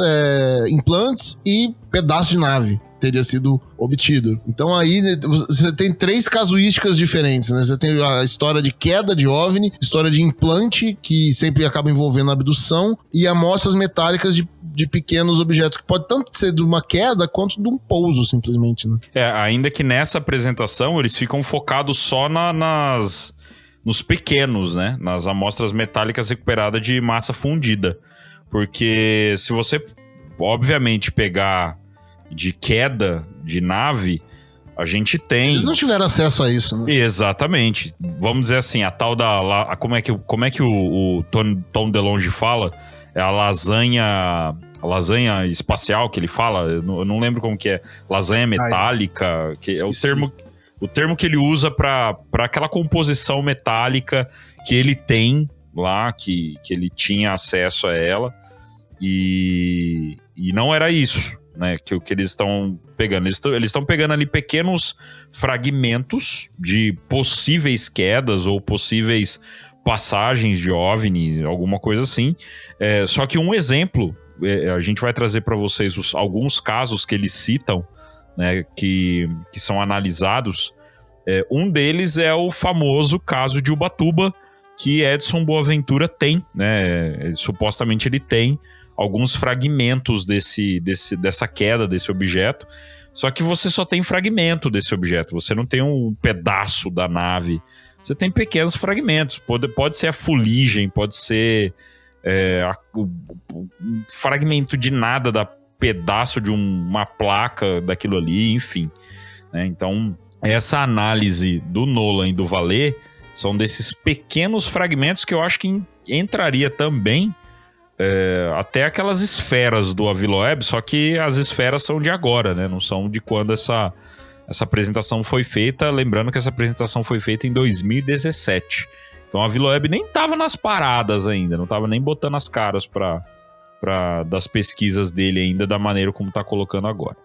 implantes e pedaços de nave teria sido obtido. Então aí você tem 3 casuísticas diferentes, né? Você tem a história de queda de OVNI, história de implante, que sempre acaba envolvendo a abdução, e amostras metálicas de pequenos objetos, que pode tanto ser de uma queda quanto de um pouso, simplesmente, né? Ainda que nessa apresentação eles ficam focados só nos pequenos, né? Nas amostras metálicas recuperadas de massa fundida. Porque se você, obviamente, pegar de queda de nave, a gente tem... Eles não tiveram acesso a isso, né? Exatamente. Vamos dizer assim, a tal da... Como é que o Tom DeLonge fala? É a lasanha espacial que ele fala. Eu não lembro como que é. Lasanha metálica. Que é o termo que ele usa para aquela composição metálica que ele tem lá, que ele tinha acesso a ela. E não era isso, né, que eles estão pegando. Eles estão pegando ali pequenos fragmentos de possíveis quedas ou possíveis passagens de OVNI, alguma coisa assim. Só que um exemplo, a gente vai trazer para vocês alguns casos que eles citam, né, que são analisados. Um deles é o famoso caso de Ubatuba, que Edson Boaventura tem, né? Supostamente ele tem alguns fragmentos dessa queda desse objeto, só que você só tem fragmento desse objeto, você não tem um pedaço da nave, você tem pequenos fragmentos, pode ser a fuligem, pode ser um fragmento de nada, da pedaço de uma placa daquilo ali, enfim, né? Então, essa análise do Nolan e do Vallée são desses pequenos fragmentos que eu acho que entraria também até aquelas esferas do Aviloeb, só que as esferas são de agora, né? Não são de quando essa apresentação foi feita. Lembrando que essa apresentação foi feita em 2017. Então a Aviloeb nem estava nas paradas ainda, não estava nem botando as caras das pesquisas dele ainda da maneira como está colocando agora.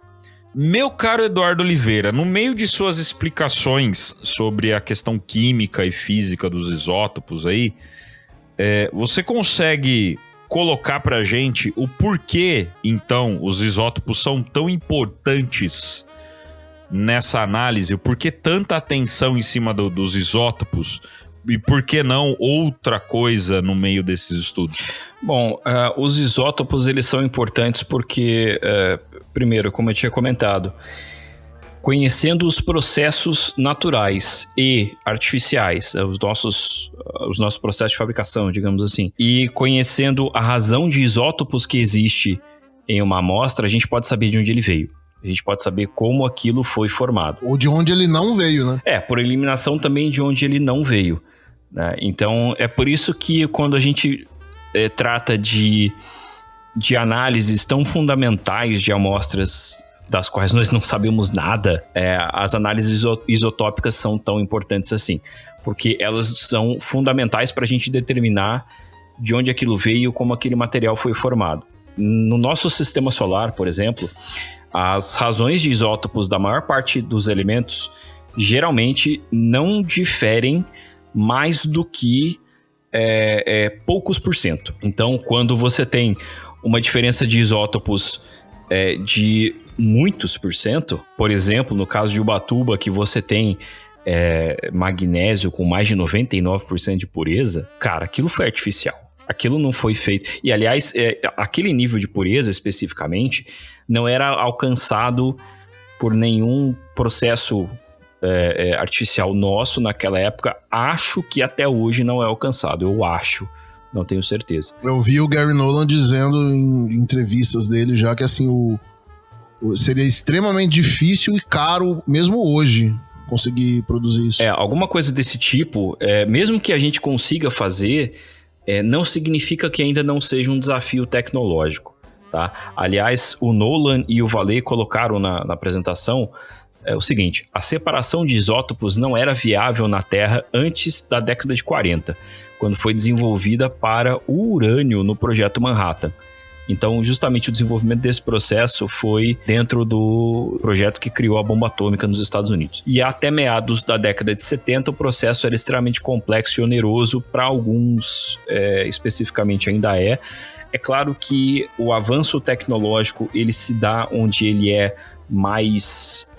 Meu caro Eduardo Oliveira, no meio de suas explicações sobre a questão química e física dos isótopos aí, você consegue colocar pra gente o porquê, então, os isótopos são tão importantes nessa análise? O porquê tanta atenção em cima dos isótopos? E por que não outra coisa no meio desses estudos? Bom, os isótopos, eles são importantes porque, primeiro, como eu tinha comentado, conhecendo os processos naturais e artificiais, os nossos processos de fabricação, digamos assim, e conhecendo a razão de isótopos que existe em uma amostra, a gente pode saber de onde ele veio. A gente pode saber como aquilo foi formado. Ou de onde ele não veio, né? Por eliminação também de onde ele não veio, né? Então, é por isso que quando a gente trata de análises tão fundamentais de amostras das quais nós não sabemos nada, as análises isotópicas são tão importantes assim, porque elas são fundamentais para a gente determinar de onde aquilo veio, como aquele material foi formado. No nosso sistema solar, por exemplo, as razões de isótopos da maior parte dos elementos geralmente não diferem mais do que poucos %. Então, quando você tem uma diferença de isótopos de muitos %, por exemplo, no caso de Ubatuba, que você tem magnésio com mais de 99% de pureza, cara, aquilo foi artificial. Aquilo não foi feito. E, aliás, aquele nível de pureza, especificamente, não era alcançado por nenhum processo artificial nosso naquela época, acho que até hoje não é alcançado. Eu acho, não tenho certeza. Eu vi o Gary Nolan dizendo em entrevistas dele já que assim, seria extremamente difícil e caro, mesmo hoje, conseguir produzir isso. Alguma coisa desse tipo, mesmo que a gente consiga fazer, não significa que ainda não seja um desafio tecnológico, tá? Aliás, o Nolan e o Vallée colocaram na apresentação o seguinte: a separação de isótopos não era viável na Terra antes da década de 40, quando foi desenvolvida para o urânio no Projeto Manhattan. Então, justamente o desenvolvimento desse processo foi dentro do projeto que criou a bomba atômica nos Estados Unidos. E até meados da década de 70, o processo era extremamente complexo e oneroso, para alguns especificamente ainda é. É claro que o avanço tecnológico ele se dá onde ele é mais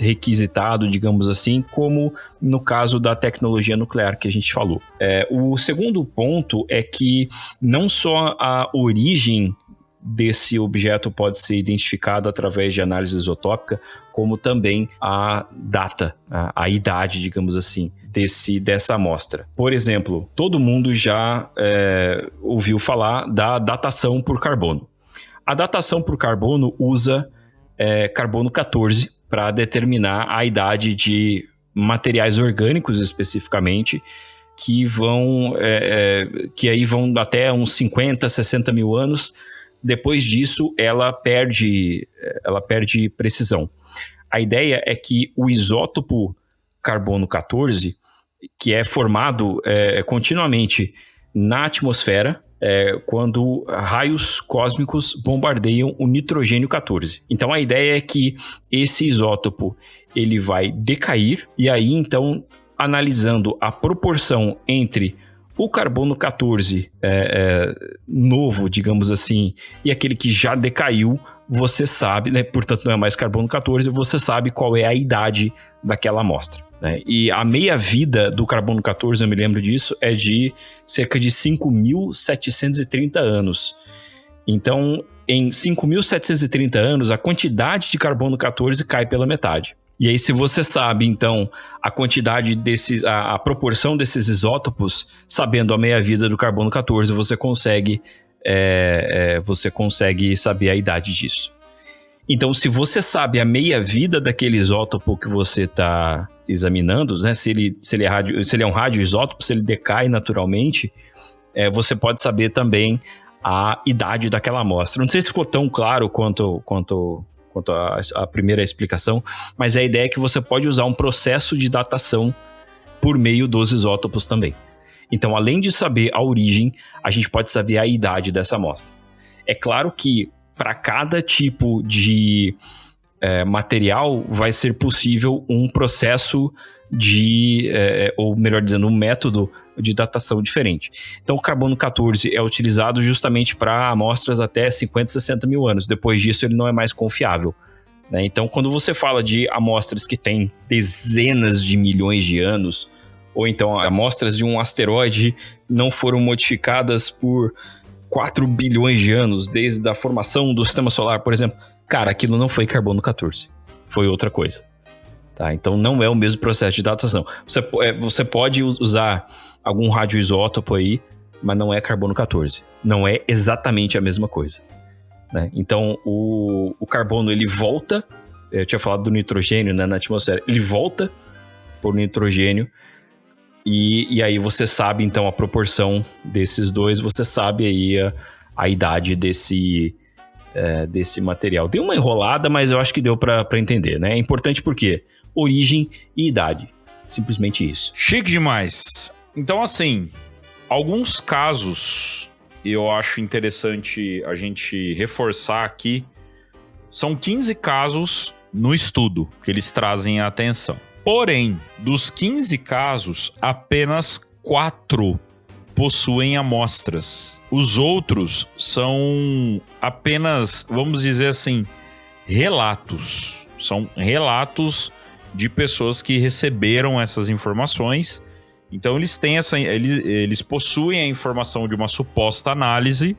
requisitado, digamos assim, como no caso da tecnologia nuclear que a gente falou. O segundo ponto é que não só a origem desse objeto pode ser identificada através de análise isotópica, como também a data, a idade, digamos assim, dessa amostra. Por exemplo, todo mundo já ouviu falar da datação por carbono. A datação por carbono usa carbono 14 para determinar a idade de materiais orgânicos especificamente, que aí vão até uns 50, 60 mil anos. Depois disso, ela perde precisão. A ideia é que o isótopo carbono 14, que é formado continuamente na atmosfera, quando raios cósmicos bombardeiam o nitrogênio 14. Então a ideia é que esse isótopo ele vai decair, e aí então, analisando a proporção entre o carbono 14 novo, digamos assim, e aquele que já decaiu, você sabe, né, portanto não é mais carbono 14, você sabe qual é a idade daquela amostra. E a meia-vida do carbono 14, eu me lembro disso, é de cerca de 5.730 anos. Então, em 5.730 anos, a quantidade de carbono 14 cai pela metade. E aí, se você sabe, então, a quantidade a proporção desses isótopos, sabendo a meia-vida do carbono 14, você consegue saber a idade disso. Então, se você sabe a meia-vida daquele isótopo que você está examinando, né, se ele é um radioisótopo, se ele decai naturalmente, você pode saber também a idade daquela amostra. Não sei se ficou tão claro quanto a primeira explicação, mas a ideia é que você pode usar um processo de datação por meio dos isótopos também. Então, além de saber a origem, a gente pode saber a idade dessa amostra. É claro que para cada tipo de material vai ser possível um processo ou melhor dizendo, um método de datação diferente. Então o carbono 14 é utilizado justamente para amostras até 50, 60 mil anos. Depois disso ele não é mais confiável, né? Então quando você fala de amostras que têm dezenas de milhões de anos, ou então amostras de um asteroide não foram modificadas por 4 bilhões de anos, desde a formação do sistema solar, por exemplo, cara, aquilo não foi carbono 14, foi outra coisa. Tá? Então não é o mesmo processo de datação. Você pode usar algum radioisótopo aí, mas não é carbono 14. Não é exatamente a mesma coisa, né? Então o carbono ele volta, eu tinha falado do nitrogênio, né, na atmosfera, ele volta por nitrogênio, e aí você sabe então a proporção desses dois, você sabe aí a idade desse material. Deu uma enrolada, mas eu acho que deu para entender, né? É importante porque origem e idade, simplesmente isso. Chique demais. Então, assim, alguns casos eu acho interessante a gente reforçar aqui. São 15 casos no estudo que eles trazem a atenção. Porém, dos 15 casos, apenas 4 possuem amostras. Os outros são apenas, vamos dizer assim, relatos. São relatos de pessoas que receberam essas informações. Então eles têm eles possuem a informação de uma suposta análise,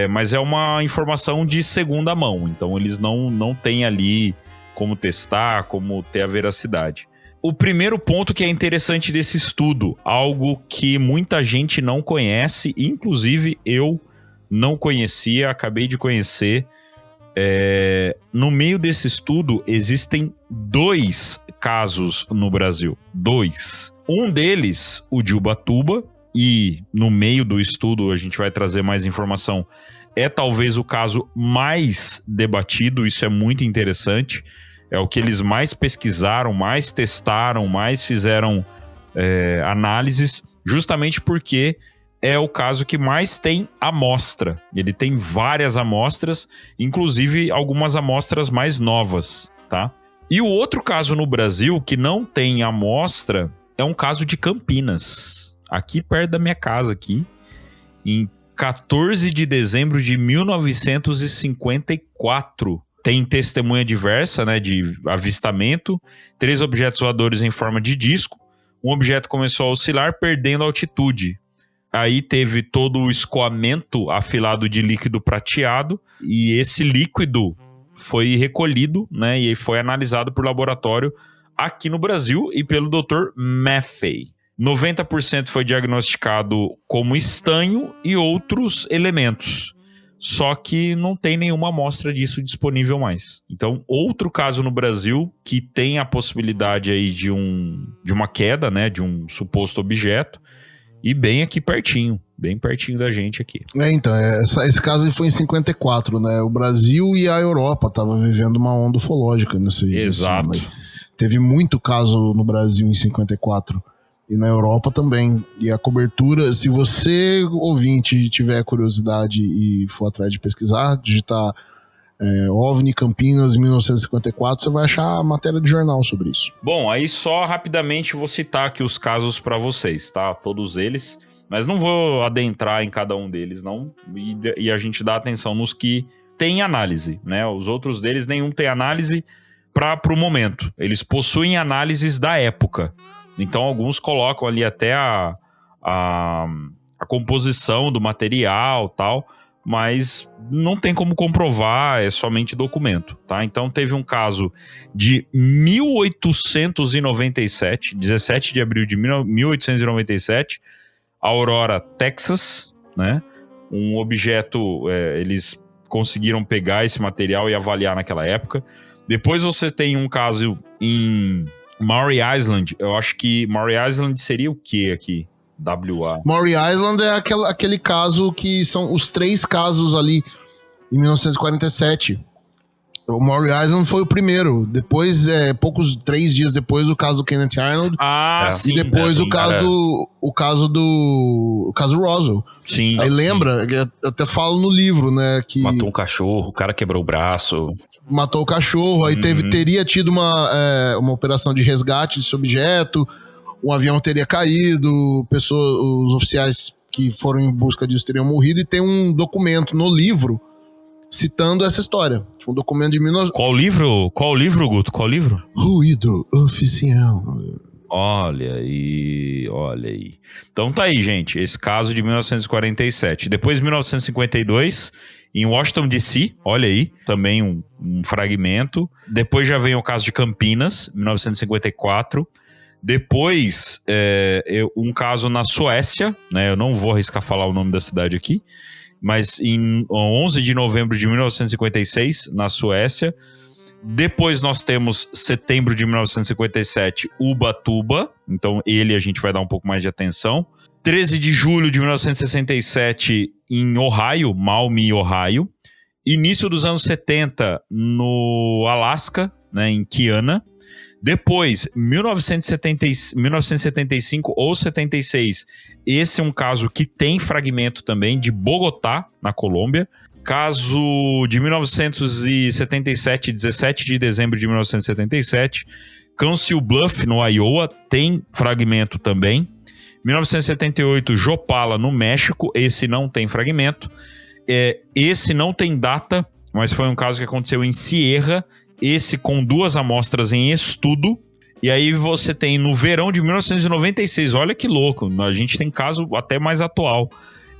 mas é uma informação de segunda mão. Então eles não têm ali como testar, como ter a veracidade. O primeiro ponto que é interessante desse estudo, algo que muita gente não conhece, inclusive eu não conhecia, acabei de conhecer. No meio desse estudo existem 2 casos no Brasil. 2. Um deles, o de Ubatuba, e no meio do estudo a gente vai trazer mais informação, é talvez o caso mais debatido, isso é muito interessante. É o que eles mais pesquisaram, mais testaram, mais fizeram análises, justamente porque é o caso que mais tem amostra. Ele tem várias amostras, inclusive algumas amostras mais novas, tá? E o outro caso no Brasil que não tem amostra é um caso de Campinas, aqui perto da minha casa, aqui, em 14 de dezembro de 1954. Tem testemunha diversa, né, de avistamento, 3 objetos voadores em forma de disco. Um objeto começou a oscilar, perdendo altitude. Aí teve todo o escoamento afilado de líquido prateado, e esse líquido foi recolhido, né, e foi analisado por laboratório aqui no Brasil e pelo Dr. Maffei. 90% foi diagnosticado como estanho e outros elementos. Só que não tem nenhuma amostra disso disponível mais. Então, outro caso no Brasil que tem a possibilidade aí de uma queda, né, de um suposto objeto, e bem aqui pertinho, bem pertinho da gente aqui. Então, esse caso foi em 54, né? O Brasil e a Europa estavam vivendo uma onda ufológica nesse. Exato. Teve muito caso no Brasil em 54. E na Europa também. E a cobertura, se você, ouvinte, tiver curiosidade e for atrás de pesquisar, digitar OVNI Campinas 1954, você vai achar a matéria de jornal sobre isso. Bom, aí só rapidamente vou citar aqui os casos para vocês, tá? Todos eles. Mas não vou adentrar em cada um deles, não. E a gente dá atenção nos que tem análise, né? Os outros deles, nenhum tem análise para o momento. Eles possuem análises da época. Então, alguns colocam ali até a composição do material e tal, mas não tem como comprovar, é somente documento, tá? Então, teve um caso de 1897, 17 de abril de 1897, Aurora, Texas, né? Um objeto, eles conseguiram pegar esse material e avaliar naquela época. Depois você tem um caso em Maury Island. Eu acho que Maury Island seria o que aqui? WA. Maury Island é aquele caso que são os 3 casos ali em 1947. O Maury Island foi o primeiro. Depois, 3 dias depois, o caso do Kenneth Arnold. Sim. E depois o caso do Roswell. Sim. Aí lembra, eu até falo no livro, né? Que matou um cachorro, o cara quebrou o braço. Matou o cachorro, aí teria tido uma operação de resgate desse objeto, um avião teria caído, os oficiais que foram em busca disso teriam morrido, e tem um documento no livro citando essa história. Um documento de 19... Qual livro, Guto? Qual livro? Ruído Oficial. Olha aí. Então tá aí, gente, esse caso de 1947. Depois, 1952... em Washington, D.C., olha aí, também um fragmento. Depois já vem o caso de Campinas, 1954. Depois, um caso na Suécia, né? Eu não vou arriscar falar o nome da cidade aqui, mas em 11 de novembro de 1956, na Suécia. Depois nós temos setembro de 1957, Ubatuba. Então ele a gente vai dar um pouco mais de atenção. 13 de julho de 1967 em Ohio, Maumee, Ohio. Início dos anos 70 no Alasca, né, em Kiana. Depois, 1975 ou 76, esse é um caso que tem fragmento também, de Bogotá, na Colômbia. Caso de 1977, 17 de dezembro de 1977, Council Bluff, no Iowa, tem fragmento também. 1978, Jopala, no México, esse não tem fragmento. Esse não tem data, mas foi um caso que aconteceu em Sierra, esse com 2 amostras em estudo. E aí você tem no verão de 1996, olha que louco, a gente tem caso até mais atual.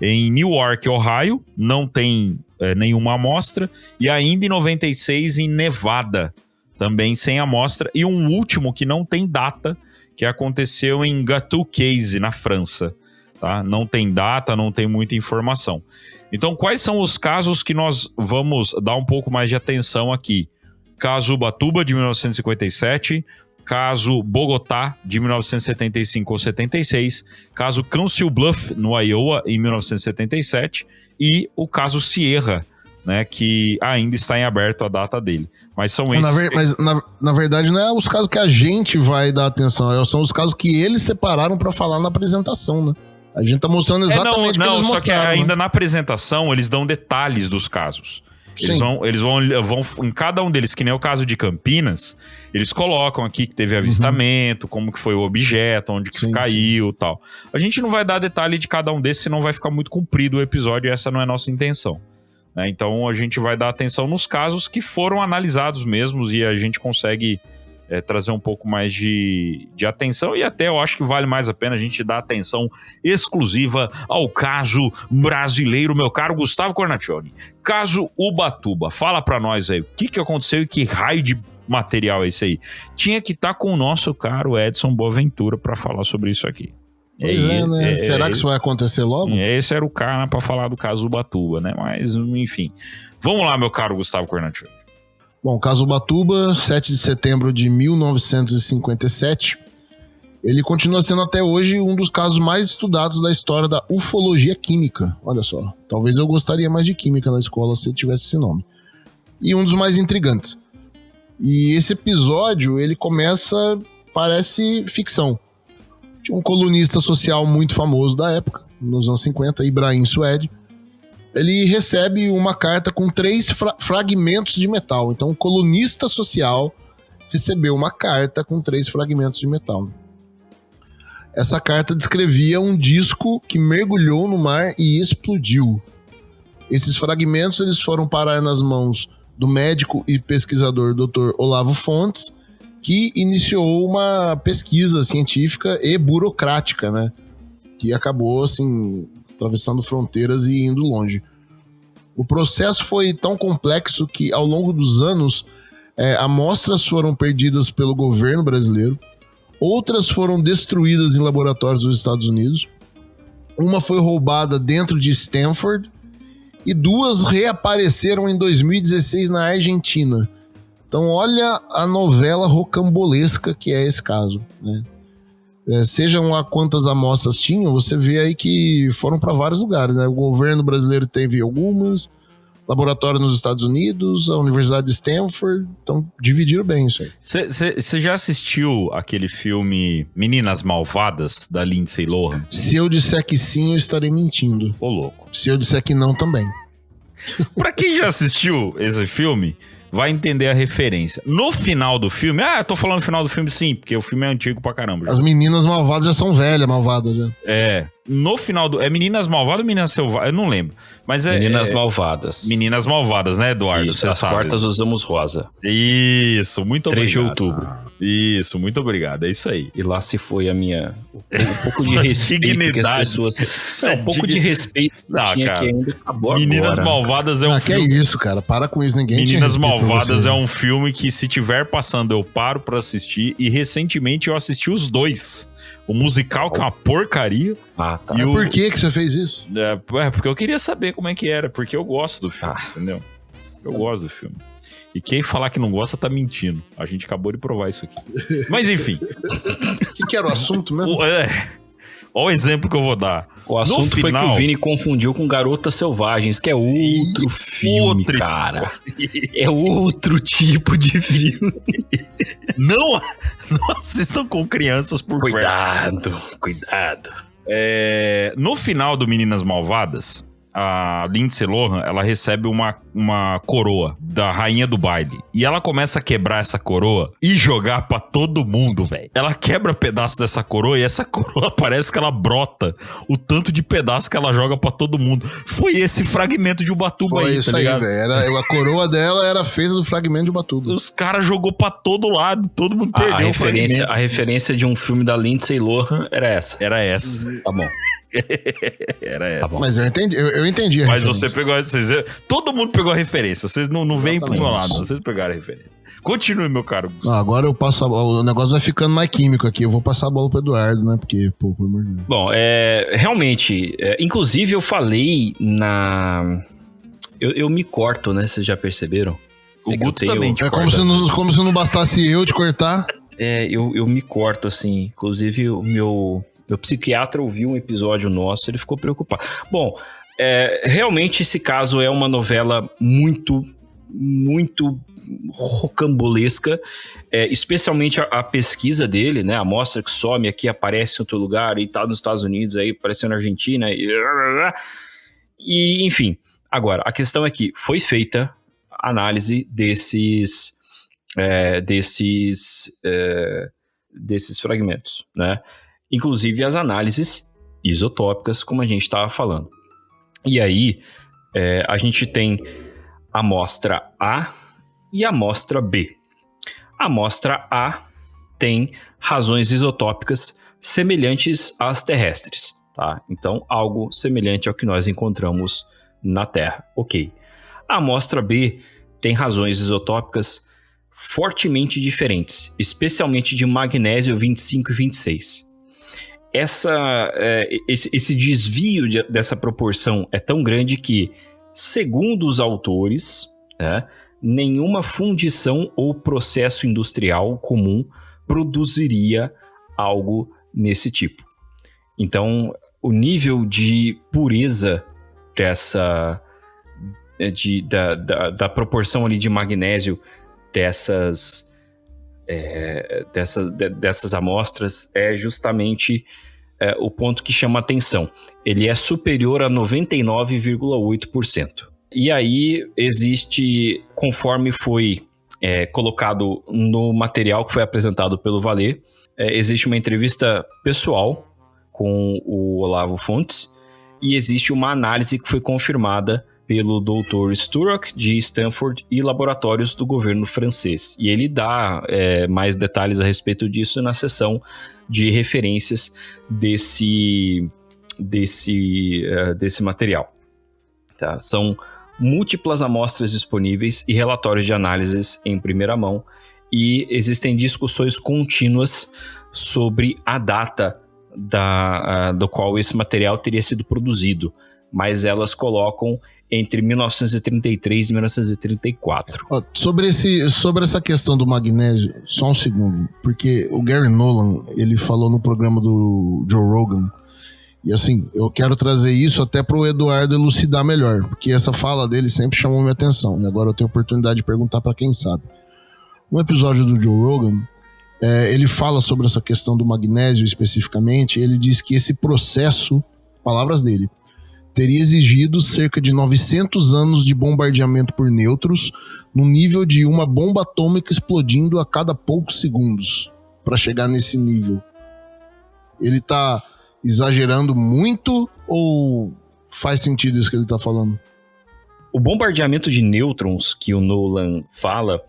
Em Newark, Ohio, não tem nenhuma amostra. E ainda em 96, em Nevada, também sem amostra. E um último que não tem data, que aconteceu em Gâteau Case, na França. Tá? Não tem data, não tem muita informação. Então, quais são os casos que nós vamos dar um pouco mais de atenção aqui? Caso Ubatuba, de 1957, caso Bogotá, de 1975 ou 76, caso Council Bluff, no Iowa, em 1977, e o caso Sierra, né, que ainda está em aberto a data dele. Mas são esses... Na verdade, não é os casos que a gente vai dar atenção, são os casos que eles separaram para falar na apresentação, né? A gente tá mostrando exatamente o que eles mostraram. Só que ainda na apresentação eles dão detalhes dos casos. Eles vão em cada um deles, que nem o caso de Campinas, eles colocam aqui que teve avistamento, como que foi o objeto, onde que caiu e tal. A gente não vai dar detalhe de cada um desses, senão vai ficar muito comprido o episódio e essa não é a nossa intenção. Né? Então a gente vai dar atenção nos casos que foram analisados mesmos e a gente consegue trazer um pouco mais de atenção, e até eu acho que vale mais a pena a gente dar atenção exclusiva ao caso brasileiro, meu caro Gustavo Cornacchione. Caso Ubatuba, fala pra nós aí, o que aconteceu e que raio de material é esse aí? Tinha que estar com o nosso caro Edson Boaventura pra falar sobre isso aqui. Pois né? Será que isso vai acontecer logo? Esse era o cara pra falar do caso Ubatuba, né? Mas, enfim. Vamos lá, meu caro Gustavo Cornacchione. Bom, o caso Ubatuba, 7 de setembro de 1957, ele continua sendo até hoje um dos casos mais estudados da história da ufologia química. Olha só, talvez eu gostaria mais de química na escola se tivesse esse nome. E um dos mais intrigantes. E esse episódio, ele começa, parece ficção. Tinha um colunista social muito famoso da época, nos anos 50, Ibrahim Suede. Ele recebe uma carta com 3 fragmentos de metal. Então, um colunista social recebeu uma carta com 3 fragmentos de metal. Essa carta descrevia um disco que mergulhou no mar e explodiu. Esses fragmentos eles foram parar nas mãos do médico e pesquisador Dr. Olavo Fontes, que iniciou uma pesquisa científica e burocrática, né? Que acabou, assim, atravessando fronteiras e indo longe. O processo foi tão complexo que, ao longo dos anos, amostras foram perdidas pelo governo brasileiro, outras foram destruídas em laboratórios dos Estados Unidos, uma foi roubada dentro de Stanford e 2 reapareceram em 2016 na Argentina. Então, olha a novela rocambolesca que é esse caso, né? Sejam lá quantas amostras tinham, você vê aí que foram para vários lugares, né? O governo brasileiro teve algumas, laboratório nos Estados Unidos, a Universidade de Stanford, então dividiram bem isso aí. Você já assistiu aquele filme Meninas Malvadas, da Lindsay Lohan? Se eu disser que sim, eu estarei mentindo. Ô, louco. Se eu disser que não, também. Pra quem já assistiu esse filme, vai entender a referência. No final do filme... eu tô falando no final do filme sim, porque o filme é antigo pra caramba. Já. As meninas malvadas já são velhas, malvadas já. No final do... É Meninas Malvadas ou Meninas Selvagens? Eu não lembro. Mas Meninas Malvadas. Meninas Malvadas, né, Eduardo? Isso, as quartas usamos rosa. Isso, muito obrigado. 3 de outubro. Isso, muito obrigado. É isso aí. E lá se foi a minha... Um pouco de respeito que as pessoas... um pouco de respeito que cara, ainda acabou Meninas agora. Malvadas é um filme... Que é isso, cara. Para com isso. Ninguém Meninas Malvadas é um filme que, se tiver passando, eu paro pra assistir. E recentemente eu assisti os 2. O musical, que é uma porcaria. Tá. E por que você fez isso? Porque eu queria saber como é que era. Porque eu gosto do filme, entendeu? Eu gosto do filme. E quem falar que não gosta tá mentindo. A gente acabou de provar isso aqui. Mas enfim. O que era o assunto mesmo? Olha o exemplo que eu vou dar. O assunto foi que o Vini confundiu com Garotas Selvagens, que é outro filme, cara. É outro tipo de filme. Não assistam com crianças por perto. Cuidado. No final do Meninas Malvadas, a Lindsay Lohan, ela recebe uma coroa da rainha do baile. E ela começa a quebrar essa coroa e jogar pra todo mundo, velho. Ela quebra pedaço dessa coroa e essa coroa parece que ela brota o tanto de pedaço que ela joga pra todo mundo. Foi esse fragmento de Ubatuba aí, tá ligado? Velho. A coroa dela era feita do fragmento de Ubatuba. Os caras jogou pra todo lado, todo mundo perdeu o fragmento. A referência de um filme da Lindsay Lohan era essa. Era essa. Tá bom. Era essa. Tá, mas eu entendi a Mas referência. você pegou... todo mundo pegou a referência. Vocês não vêm pro meu lado. Vocês pegaram a referência. Continue, meu caro. Agora eu passo o negócio vai ficando mais químico aqui. Eu vou passar a bola pro Eduardo, né? Porque, pô, pelo amor de Deus. Bom, realmente, inclusive eu falei na... Eu me corto, né? Vocês já perceberam? O Guto também te corta. Como se não bastasse eu te cortar. Eu me corto, assim. Inclusive, o meu psiquiatra ouviu um episódio nosso, ele ficou preocupado. Bom, realmente esse caso é uma novela muito, muito rocambolesca, especialmente a pesquisa dele, né? A amostra que some aqui, aparece em outro lugar e tá nos Estados Unidos, aí apareceu na Argentina e enfim. Agora, a questão é que foi feita análise desses fragmentos, né? Inclusive as análises isotópicas, como a gente estava falando. E aí, a gente tem a amostra A e a amostra B. A amostra A tem razões isotópicas semelhantes às terrestres, tá? Então, algo semelhante ao que nós encontramos na Terra, ok. A amostra B tem razões isotópicas fortemente diferentes, especialmente de magnésio 25 e 26. Esse desvio dessa proporção é tão grande que, segundo os autores, nenhuma fundição ou processo industrial comum produziria algo nesse tipo. Então, o nível de pureza da proporção ali de magnésio dessas amostras é justamente o ponto que chama atenção. Ele é superior a 99,8%. E aí existe, conforme foi colocado no material que foi apresentado pelo Valê, existe uma entrevista pessoal com o Olavo Fontes e existe uma análise que foi confirmada pelo Dr. Sturrock, de Stanford, e laboratórios do governo francês. E ele dá mais detalhes a respeito disso na seção de referências desse material. Tá? São múltiplas amostras disponíveis e relatórios de análises em primeira mão, e existem discussões contínuas sobre a data do qual esse material teria sido produzido, mas elas colocam entre 1933 e 1934. Sobre essa questão do magnésio, só um segundo, porque o Gary Nolan, ele falou no programa do Joe Rogan, e assim, eu quero trazer isso até pro Eduardo elucidar melhor, porque essa fala dele sempre chamou minha atenção, e agora eu tenho a oportunidade de perguntar para quem sabe. No episódio do Joe Rogan, ele fala sobre essa questão do magnésio especificamente, ele diz que esse processo, palavras dele, teria exigido cerca de 900 anos de bombardeamento por nêutrons, no nível de uma bomba atômica explodindo a cada poucos segundos, para chegar nesse nível. Ele tá exagerando muito ou faz sentido isso que ele tá falando? O bombardeamento de nêutrons que o Nolan fala,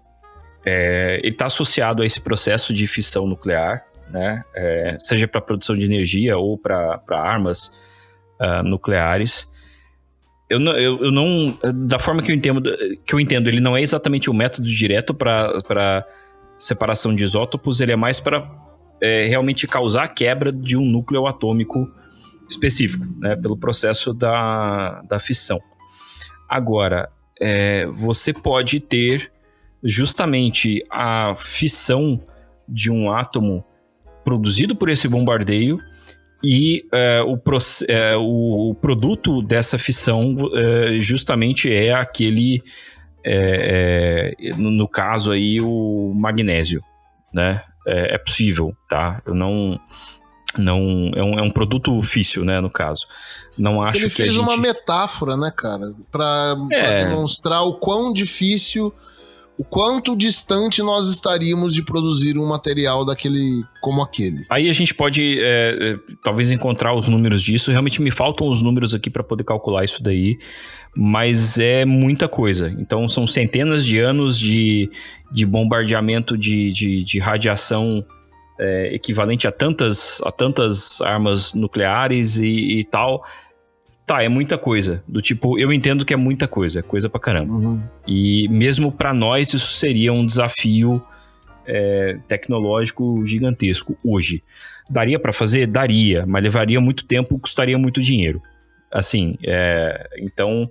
ele está associado a esse processo de fissão nuclear, né? Seja para produção de energia ou para armas nucleares. Eu não, da forma que eu entendo, ele não é exatamente o método direto para separação de isótopos, ele é mais para realmente causar a quebra de um núcleo atômico específico, né? Pelo processo da fissão. Agora, você pode ter justamente a fissão de um átomo produzido por esse bombardeio e o produto dessa fissão justamente é aquele, no caso aí, o magnésio, né? É possível, tá? É um produto físsil, né, no caso. Não acho que ele fez uma metáfora, né, cara? Pra demonstrar o quão difícil, o quanto distante nós estaríamos de produzir um material daquele, como aquele. Aí a gente pode, talvez, encontrar os números disso. Realmente me faltam os números aqui para poder calcular isso daí, mas é muita coisa. Então são centenas de anos de bombardeamento de radiação equivalente a tantas armas nucleares e tal. Tá, é muita coisa. Do tipo, eu entendo que é muita coisa. É coisa pra caramba. E mesmo pra nós, isso seria um desafio tecnológico gigantesco hoje. Daria pra fazer? Daria. Mas levaria muito tempo, custaria muito dinheiro. Assim, então...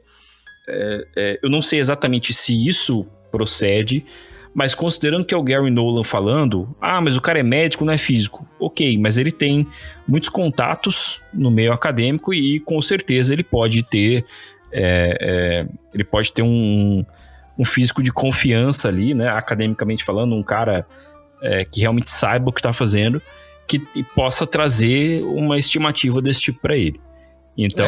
eu não sei exatamente se isso procede, mas considerando que é o Gary Nolan falando, mas o cara é médico, não é físico. Ok, mas ele tem muitos contatos no meio acadêmico e com certeza ele pode ter um físico de confiança ali, né, academicamente falando, um cara que realmente saiba o que está fazendo, que possa trazer uma estimativa desse tipo para ele. Então,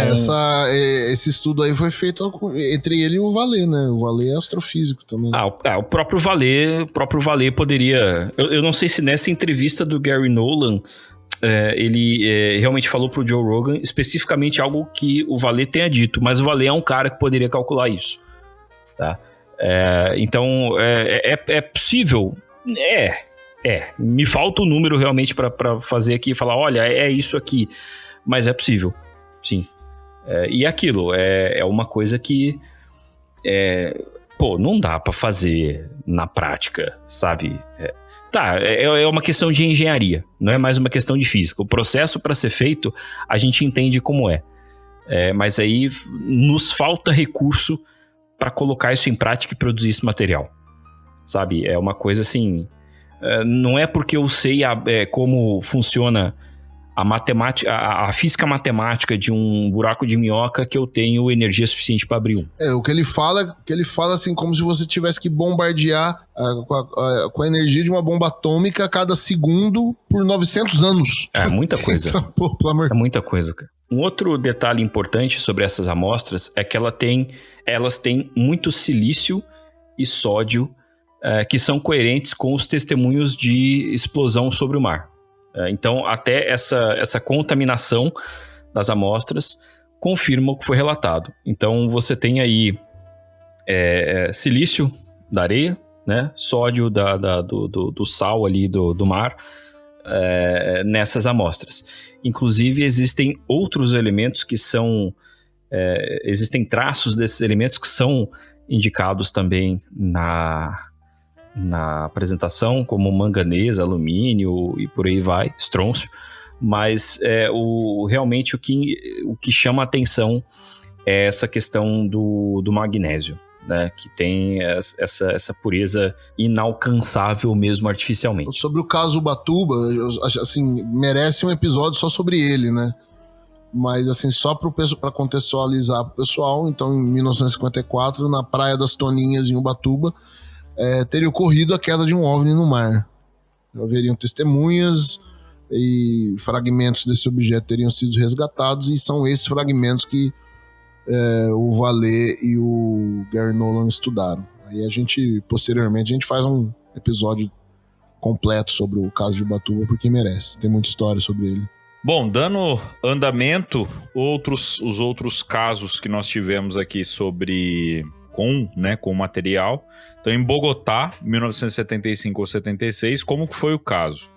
esse estudo aí foi feito entre ele e o Vallée, né? O Vallée é astrofísico também. O próprio Vallée poderia... Eu não sei se nessa entrevista do Gary Nolan ele realmente falou pro Joe Rogan especificamente algo que o Vallée tenha dito, mas o Vallée é um cara que poderia calcular isso, tá? Então, é possível? Me falta o número realmente para fazer aqui e falar, olha, é isso aqui, mas é possível. Sim. E aquilo é uma coisa que não dá pra fazer na prática, sabe? É uma questão de engenharia, não é mais uma questão de física. O processo para ser feito, a gente entende como mas aí nos falta recurso para colocar isso em prática e produzir esse material, sabe? É uma coisa assim, não é porque eu sei como funciona a matemática, a física matemática de um buraco de minhoca que eu tenho energia suficiente para abrir um. O que ele fala assim, como se você tivesse que bombardear com a energia de uma bomba atômica a cada segundo por 900 anos. É muita coisa. Então, pelo amor... É muita coisa, cara. Um outro detalhe importante sobre essas amostras é que elas têm muito silício e sódio que são coerentes com os testemunhos de explosão sobre o mar. Então, até essa contaminação das amostras confirma o que foi relatado. Então, você tem aí silício da areia, né? Sódio do sal ali do mar nessas amostras. Inclusive, existem outros elementos que são... existem traços desses elementos que são indicados também na apresentação, como manganês, alumínio e por aí vai, estrôncio, mas realmente o que chama a atenção é essa questão do magnésio, né, que tem essa pureza inalcançável mesmo artificialmente. Sobre o caso Ubatuba, assim, merece um episódio só sobre ele, né? Mas assim, só para contextualizar pro pessoal, então em 1954, na Praia das Toninhas, em Ubatuba, teria ocorrido a queda de um OVNI no mar. Haveriam testemunhas e fragmentos desse objeto teriam sido resgatados, e são esses fragmentos que o Vallée e o Gary Nolan estudaram. Aí posteriormente, a gente faz um episódio completo sobre o caso de Ubatuba, porque merece, tem muita história sobre ele. Bom, dando andamento, os outros casos que nós tivemos aqui com o material. Então, em Bogotá, 1975 ou 76, como que foi o caso?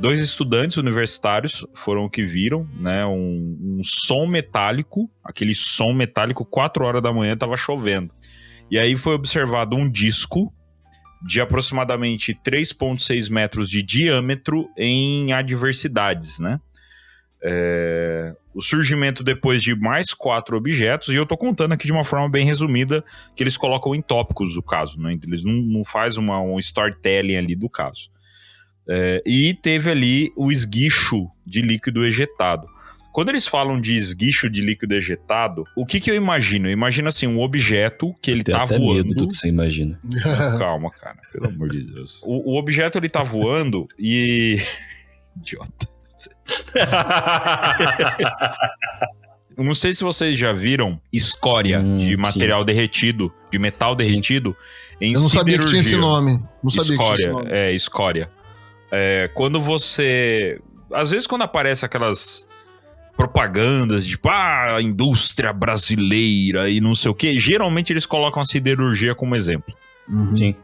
2 estudantes universitários foram que viram, né, um som metálico, aquele som metálico, 4 horas da manhã, estava chovendo. E aí foi observado um disco de aproximadamente 3,6 metros de diâmetro em adversidades, né? O surgimento depois de mais 4 objetos, e eu tô contando aqui de uma forma bem resumida, que eles colocam em tópicos o caso, né? Eles não fazem um storytelling ali do caso. E teve ali o esguicho de líquido ejetado. Quando eles falam de esguicho de líquido ejetado, o que eu imagino? Eu imagino assim, um objeto que ele tá voando. Medo do que você imagina. Calma, cara, pelo amor de Deus. O objeto ele tá voando e... Idiota. Eu não sei se vocês já viram escória de material derretido, de metal derretido em siderurgia. Eu não sabia que tinha esse nome. Não sabia escória, que tinha esse nome. Escória. Quando você... Às vezes quando aparece aquelas propagandas de tipo, a indústria brasileira e não sei o que, geralmente eles colocam a siderurgia como exemplo. Uhum. Sim.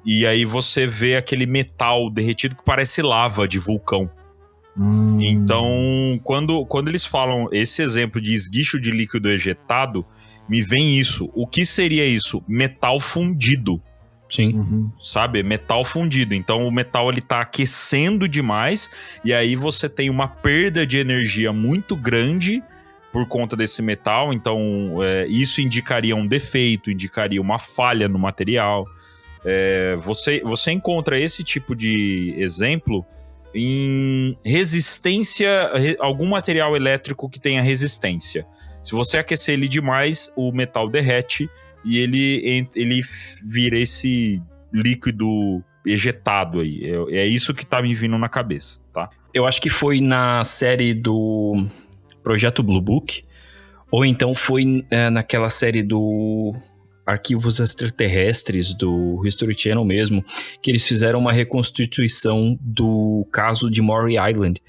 E aí você vê aquele metal derretido que parece lava de vulcão. Então, quando eles falam esse exemplo de esguicho de líquido ejetado, me vem isso. O que seria isso? Metal fundido. Sim. Sabe? Metal fundido. Então, o metal ele tá aquecendo demais e aí você tem uma perda de energia muito grande por conta desse metal. Então, isso indicaria um defeito, indicaria uma falha no material. Você encontra esse tipo de exemplo em resistência, algum material elétrico que tenha resistência. Se você aquecer ele demais, o metal derrete e ele vira esse líquido ejetado aí. É isso que tá me vindo na cabeça, tá? Eu acho que foi na série do Projeto Blue Book, ou então foi naquela série do Arquivos Extraterrestres do History Channel mesmo, que eles fizeram uma reconstituição do caso de Maury Island.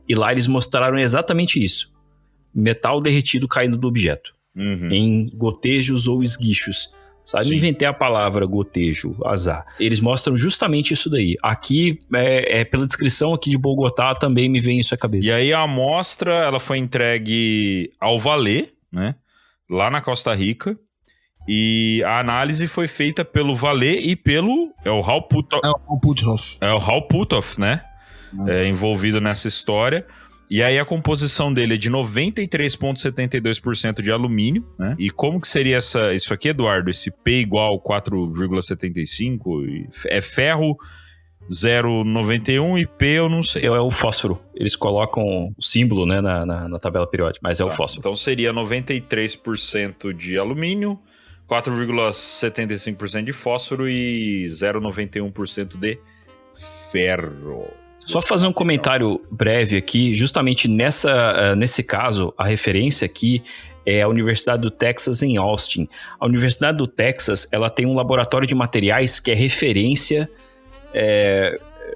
E lá eles mostraram exatamente isso. Metal derretido caindo do objeto. Em gotejos ou esguichos. Sabe? Sim. Inventei a palavra gotejo, azar. Eles mostram justamente isso daí. Aqui, pela descrição aqui de Bogotá, também me vem isso à cabeça. E aí a amostra, ela foi entregue ao Valê, né? Lá na Costa Rica. E a análise foi feita pelo Valê e pelo... É o Hal Puthoff. É o Hal Puthoff, né? Envolvido nessa história. E aí a composição dele é de 93,72% de alumínio, né? E como que seria isso aqui, Eduardo? Esse P igual 4,75? É ferro 0,91 e P eu não sei. É o fósforo. Eles colocam o símbolo, né, na tabela periódica, mas é o fósforo. Então seria 93% de alumínio, 4,75% de fósforo e 0,91% de ferro. Só fazer um comentário breve aqui, justamente nesse caso, a referência aqui é a Universidade do Texas em Austin. A Universidade do Texas, ela tem um laboratório de materiais que é referência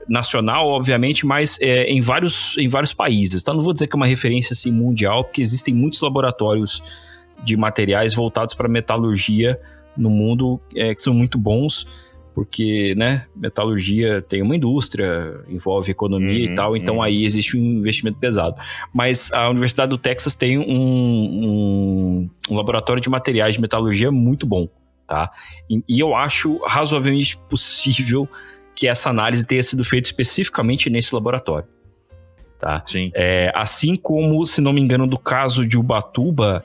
nacional, obviamente, mas em vários países. Então, não vou dizer que é uma referência assim, mundial, porque existem muitos laboratórios de materiais voltados para metalurgia no mundo que são muito bons, porque, né, metalurgia tem uma indústria, envolve economia e tal, então aí existe um investimento pesado. Mas a Universidade do Texas tem um laboratório de materiais de metalurgia muito bom, tá? E eu acho razoavelmente possível que essa análise tenha sido feita especificamente nesse laboratório, tá? Sim. Assim como, se não me engano, do caso de Ubatuba,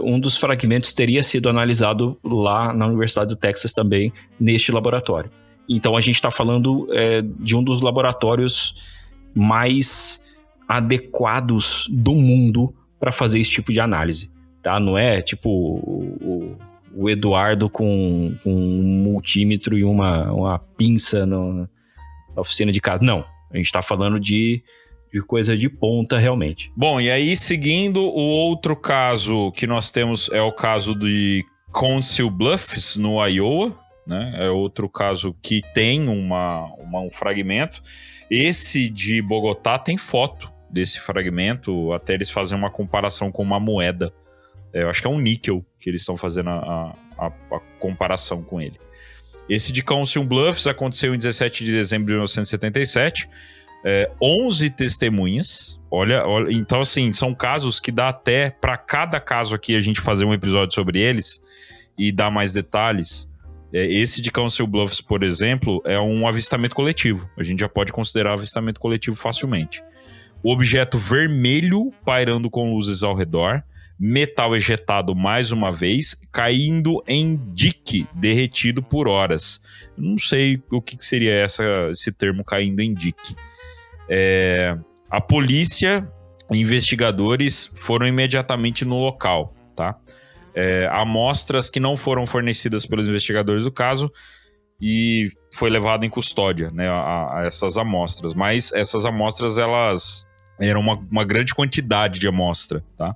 um dos fragmentos teria sido analisado lá na Universidade do Texas também, neste laboratório. Então a gente está falando de um dos laboratórios mais adequados do mundo para fazer esse tipo de análise, tá? Não é tipo o Eduardo com um multímetro e uma pinça na oficina de casa. Não, a gente está falando de coisa de ponta, realmente. Bom, e aí, seguindo, o outro caso que nós temos é o caso de Council Bluffs, no Iowa, né? É outro caso que tem um fragmento. Esse de Bogotá tem foto desse fragmento, até eles fazem uma comparação com uma moeda. Eu acho que é um níquel que eles estão fazendo a comparação com ele. Esse de Council Bluffs aconteceu em 17 de dezembro de 1977. 11 testemunhas. Olha, então assim, são casos que dá até para cada caso aqui a gente fazer um episódio sobre eles e dar mais detalhes. Esse de Council Bluffs, por exemplo, é um avistamento coletivo. A gente já pode considerar avistamento coletivo facilmente. O objeto vermelho pairando com luzes ao redor, metal ejetado mais uma vez, caindo em dique derretido por horas. Não sei o que seria esse termo caindo em dique. A polícia e investigadores foram imediatamente no local, tá? Amostras que não foram fornecidas pelos investigadores do caso e foi levado em custódia, né, a essas amostras. Mas essas amostras, elas eram uma grande quantidade de amostra, tá?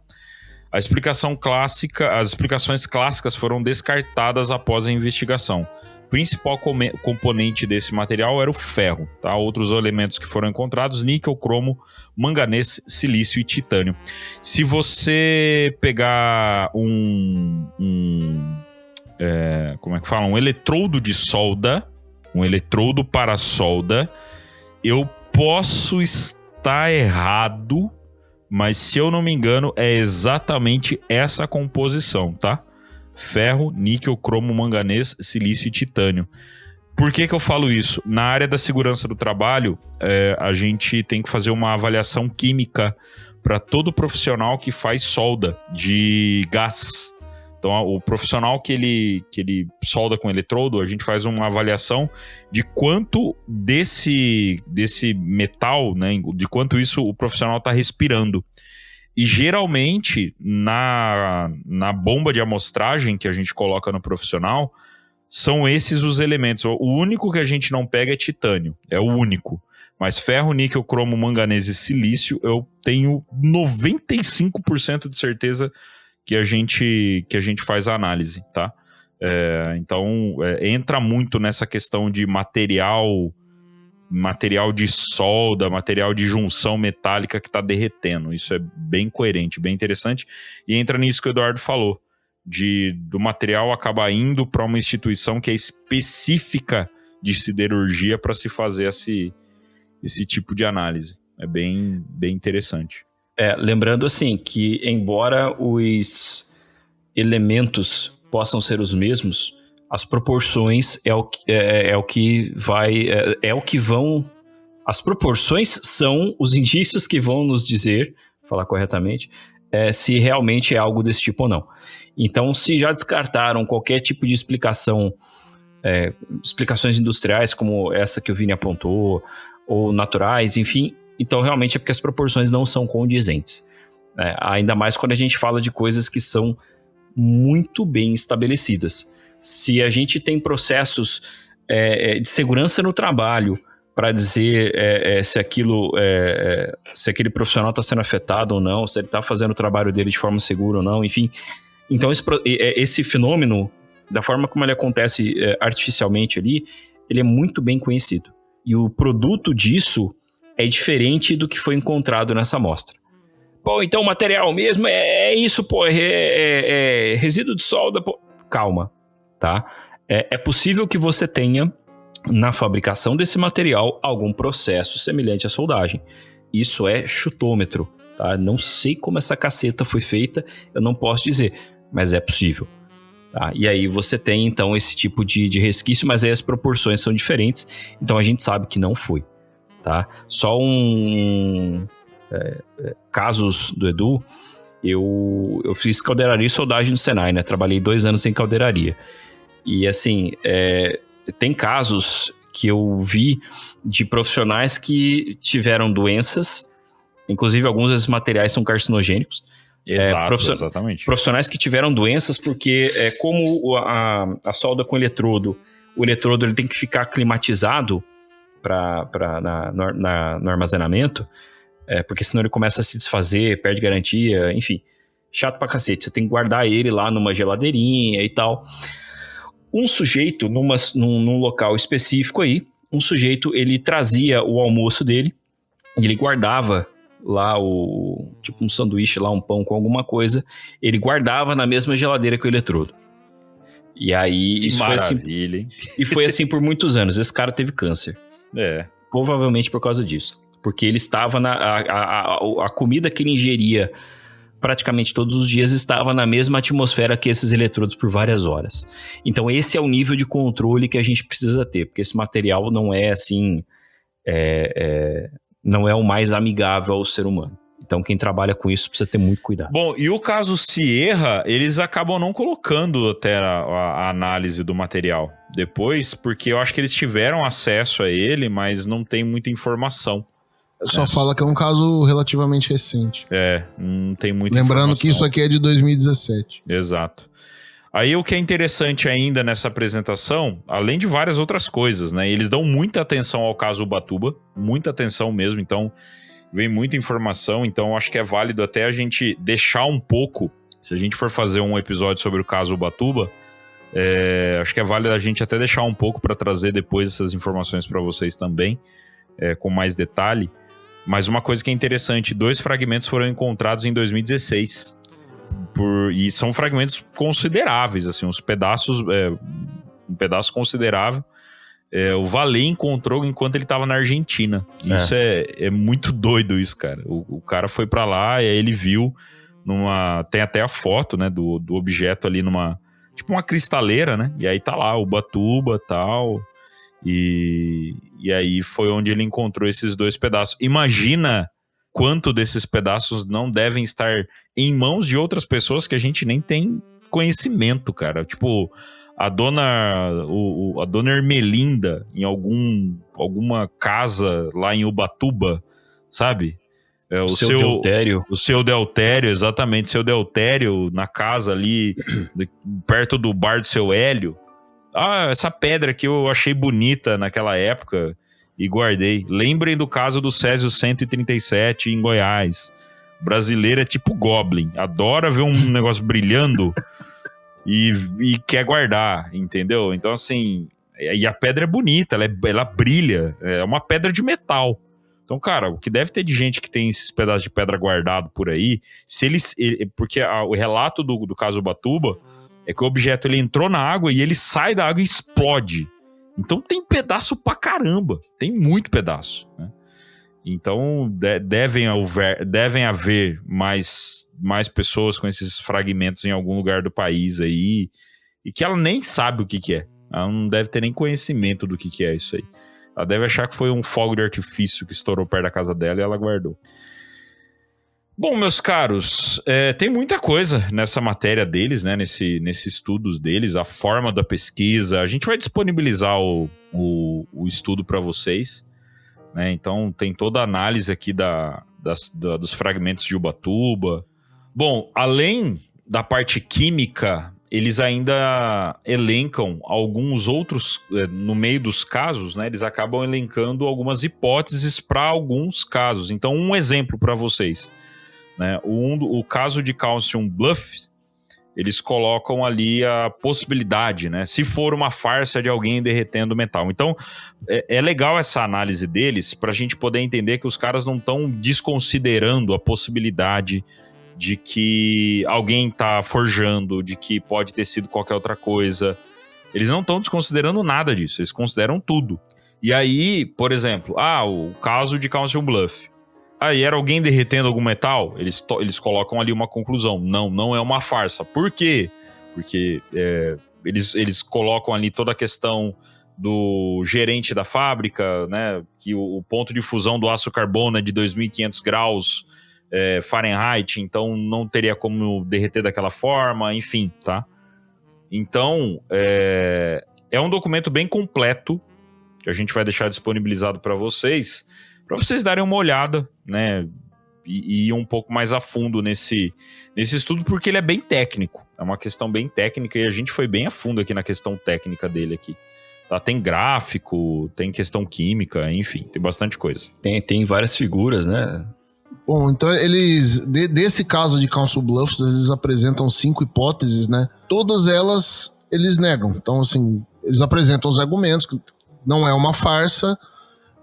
As explicações clássicas foram descartadas após a investigação. O principal componente desse material era o ferro, tá? Outros elementos que foram encontrados: níquel, cromo, manganês, silício e titânio. Se você pegar um eletrodo de solda, um eletrodo para solda, eu posso estar tá errado, mas se eu não me engano, é exatamente essa composição, tá? Ferro, níquel, cromo, manganês, silício e titânio. Por que eu falo isso? Na área da segurança do trabalho, a gente tem que fazer uma avaliação química para todo profissional que faz solda de gás. Então, o profissional que ele solda com eletrodo, a gente faz uma avaliação de quanto desse metal, né, de quanto isso o profissional está respirando. E geralmente, na bomba de amostragem que a gente coloca no profissional, são esses os elementos. O único que a gente não pega é titânio, é o único. Mas ferro, níquel, cromo, manganês e silício, eu tenho 95% de certeza que a gente faz a análise, tá? Então, entra muito nessa questão de material de solda, material de junção metálica que está derretendo. Isso é bem coerente, bem interessante. E entra nisso que o Eduardo falou, do material acabar indo para uma instituição que é específica de siderurgia para se fazer esse tipo de análise. É bem interessante. Lembrando assim que embora os elementos possam ser os mesmos, as proporções é o que vão. As proporções são os indícios que vão nos dizer, falar corretamente, se realmente é algo desse tipo ou não. Então, se já descartaram qualquer tipo de explicação, explicações industriais como essa que o Vini apontou, ou naturais, enfim, então realmente é porque as proporções não são condizentes. Ainda mais quando a gente fala de coisas que são muito bem estabelecidas. Se a gente tem processos de segurança no trabalho para dizer se aquele profissional está sendo afetado ou não, se ele está fazendo o trabalho dele de forma segura ou não, enfim. Então esse fenômeno, da forma como ele acontece artificialmente ali, ele é muito bem conhecido. E o produto disso é diferente do que foi encontrado nessa amostra. Pô, então o material mesmo é isso, pô, é resíduo de solda, pô. Calma, tá? É possível que você tenha, na fabricação desse material, algum processo semelhante à soldagem. Isso é chutômetro, tá? Não sei como essa caceta foi feita, eu não posso dizer, mas é possível. Tá? E aí você tem, então, esse tipo de resquício, mas aí as proporções são diferentes, então a gente sabe que não foi. Tá? Só casos do Edu, eu fiz caldeiraria e soldagem no Senai, né? Trabalhei 2 anos em caldeiraria. E assim, tem casos que eu vi de profissionais que tiveram doenças, inclusive alguns desses materiais são carcinogênicos. Exatamente. Profissionais que tiveram doenças porque como a solda com eletrodo, o eletrodo ele tem que ficar climatizado no armazenamento, porque senão ele começa a se desfazer, perde garantia, enfim, chato pra cacete. Você tem que guardar ele lá numa geladeirinha e tal. Um sujeito, num local específico aí, ele trazia o almoço dele e ele guardava lá tipo um sanduíche, lá um pão com alguma coisa, ele guardava na mesma geladeira que o eletrodo. E aí que isso maravilha, hein? E foi assim por muitos anos. Esse cara teve câncer. Provavelmente por causa disso. Porque ele estava a comida que ele ingeria praticamente todos os dias estava na mesma atmosfera que esses eletrodos por várias horas. Então esse é o nível de controle que a gente precisa ter, porque esse material não é assim, não é o mais amigável ao ser humano. Então quem trabalha com isso precisa ter muito cuidado. Bom, e o caso se erra, eles acabam não colocando até a análise do material depois, porque eu acho que eles tiveram acesso a ele, mas não tem muita informação. Só fala que é um caso relativamente recente. Não tem muita Lembrando informação. que isso aqui é de 2017. Exato. Aí o que é interessante ainda nessa apresentação, além de várias outras coisas, né? Eles dão muita atenção ao caso Ubatuba, muita atenção mesmo, então vem muita informação, então acho que é válido até a gente deixar um pouco, se a gente for fazer um episódio sobre o caso Ubatuba, acho que é válido a gente até deixar um pouco para trazer depois essas informações para vocês também, com mais detalhe. Mas uma coisa que é interessante, 2 fragmentos foram encontrados em 2016. E são fragmentos consideráveis, assim, uns pedaços, um pedaço considerável. o Vallet encontrou enquanto ele tava na Argentina. Isso é muito doido isso, cara. O cara foi pra lá e aí ele viu tem até a foto, né, do objeto ali tipo uma cristaleira, né? E aí tá lá, Ubatuba e tal. E aí foi onde ele encontrou esses 2 pedaços. Imagina quanto desses pedaços não devem estar em mãos de outras pessoas que a gente nem tem conhecimento, cara. Tipo, a dona Ermelinda em alguma casa lá em Ubatuba, sabe? O seu Deutério. O seu Deutério, exatamente. O seu Deutério na casa ali, perto do bar do seu Hélio. Essa pedra que eu achei bonita naquela época e guardei. Lembrem do caso do Césio 137 em Goiás. O brasileiro é tipo Goblin. Adora ver um negócio brilhando e quer guardar, entendeu? Então, assim... E a pedra é bonita, ela brilha. É uma pedra de metal. Então, cara, o que deve ter de gente que tem esses pedaços de pedra guardado por aí, porque o relato do caso Ubatuba é que o objeto ele entrou na água e ele sai da água e explode. Então tem pedaço pra caramba, tem muito pedaço, né? Então devem haver mais pessoas com esses fragmentos em algum lugar do país aí, e que ela nem sabe o que é. Ela não deve ter nem conhecimento do que é isso aí. Ela deve achar que foi um fogo de artifício que estourou perto da casa dela e ela guardou. Bom, meus caros, tem muita coisa nessa matéria deles, né? Nesse estudo deles, a forma da pesquisa. A gente vai disponibilizar o estudo para vocês, né? Então tem toda a análise aqui dos fragmentos de Ubatuba. Bom, além da parte química, eles ainda elencam alguns outros, no meio dos casos, né? Eles acabam elencando algumas hipóteses para alguns casos. Então, um exemplo para vocês, né? O caso de Council Bluffs, eles colocam ali a possibilidade, né? Se for uma farsa de alguém derretendo metal. Então, é legal essa análise deles para a gente poder entender que os caras não estão desconsiderando a possibilidade de que alguém tá forjando, de que pode ter sido qualquer outra coisa. Eles não estão desconsiderando nada disso, eles consideram tudo. E aí, por exemplo, o caso de Council Bluff. Aí era alguém derretendo algum metal? Eles colocam ali uma conclusão. Não é uma farsa. Por quê? Porque eles colocam ali toda a questão do gerente da fábrica, né? Que o ponto de fusão do aço carbono é de 2.500 graus Fahrenheit, então não teria como derreter daquela forma, enfim, tá? Então, é um documento bem completo, que a gente vai deixar disponibilizado para vocês darem uma olhada, né? E ir um pouco mais a fundo nesse estudo, porque ele é bem técnico. É uma questão bem técnica e a gente foi bem a fundo aqui na questão técnica dele aqui. Tá? Tem gráfico, tem questão química, enfim, tem bastante coisa. Tem várias figuras, né? Bom, então eles, desse caso de Council Bluffs, eles apresentam 5 hipóteses, né? Todas elas eles negam. Então, assim, eles apresentam os argumentos que não é uma farsa,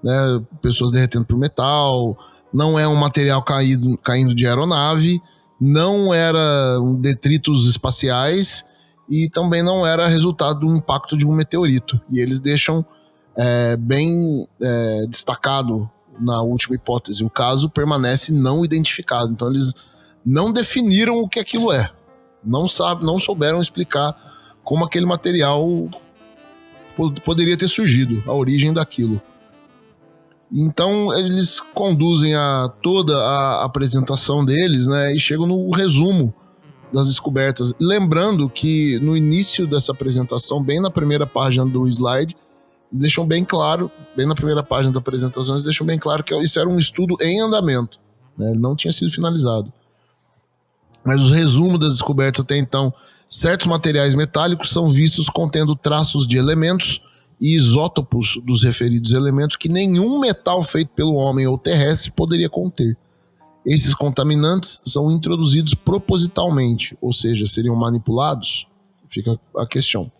né? Pessoas derretendo por metal, não é um material caindo de aeronave, não era detritos espaciais e também não era resultado do impacto de um meteorito. E eles deixam bem destacado na última hipótese, o caso permanece não identificado. Então eles não definiram o que aquilo é. Não souberam explicar como aquele material poderia ter surgido, a origem daquilo. Então eles conduzem a toda a apresentação deles, né, e chegam no resumo das descobertas. Lembrando que no início dessa apresentação, bem na primeira página do slide, deixam bem claro, bem na primeira página da apresentação, eles deixam bem claro que isso era um estudo em andamento, né? Ele não tinha sido finalizado. Mas os resumos das descobertas até então, certos materiais metálicos são vistos contendo traços de elementos e isótopos dos referidos elementos que nenhum metal feito pelo homem ou terrestre poderia conter. Esses contaminantes são introduzidos propositalmente, ou seja, seriam manipulados? Fica a questão.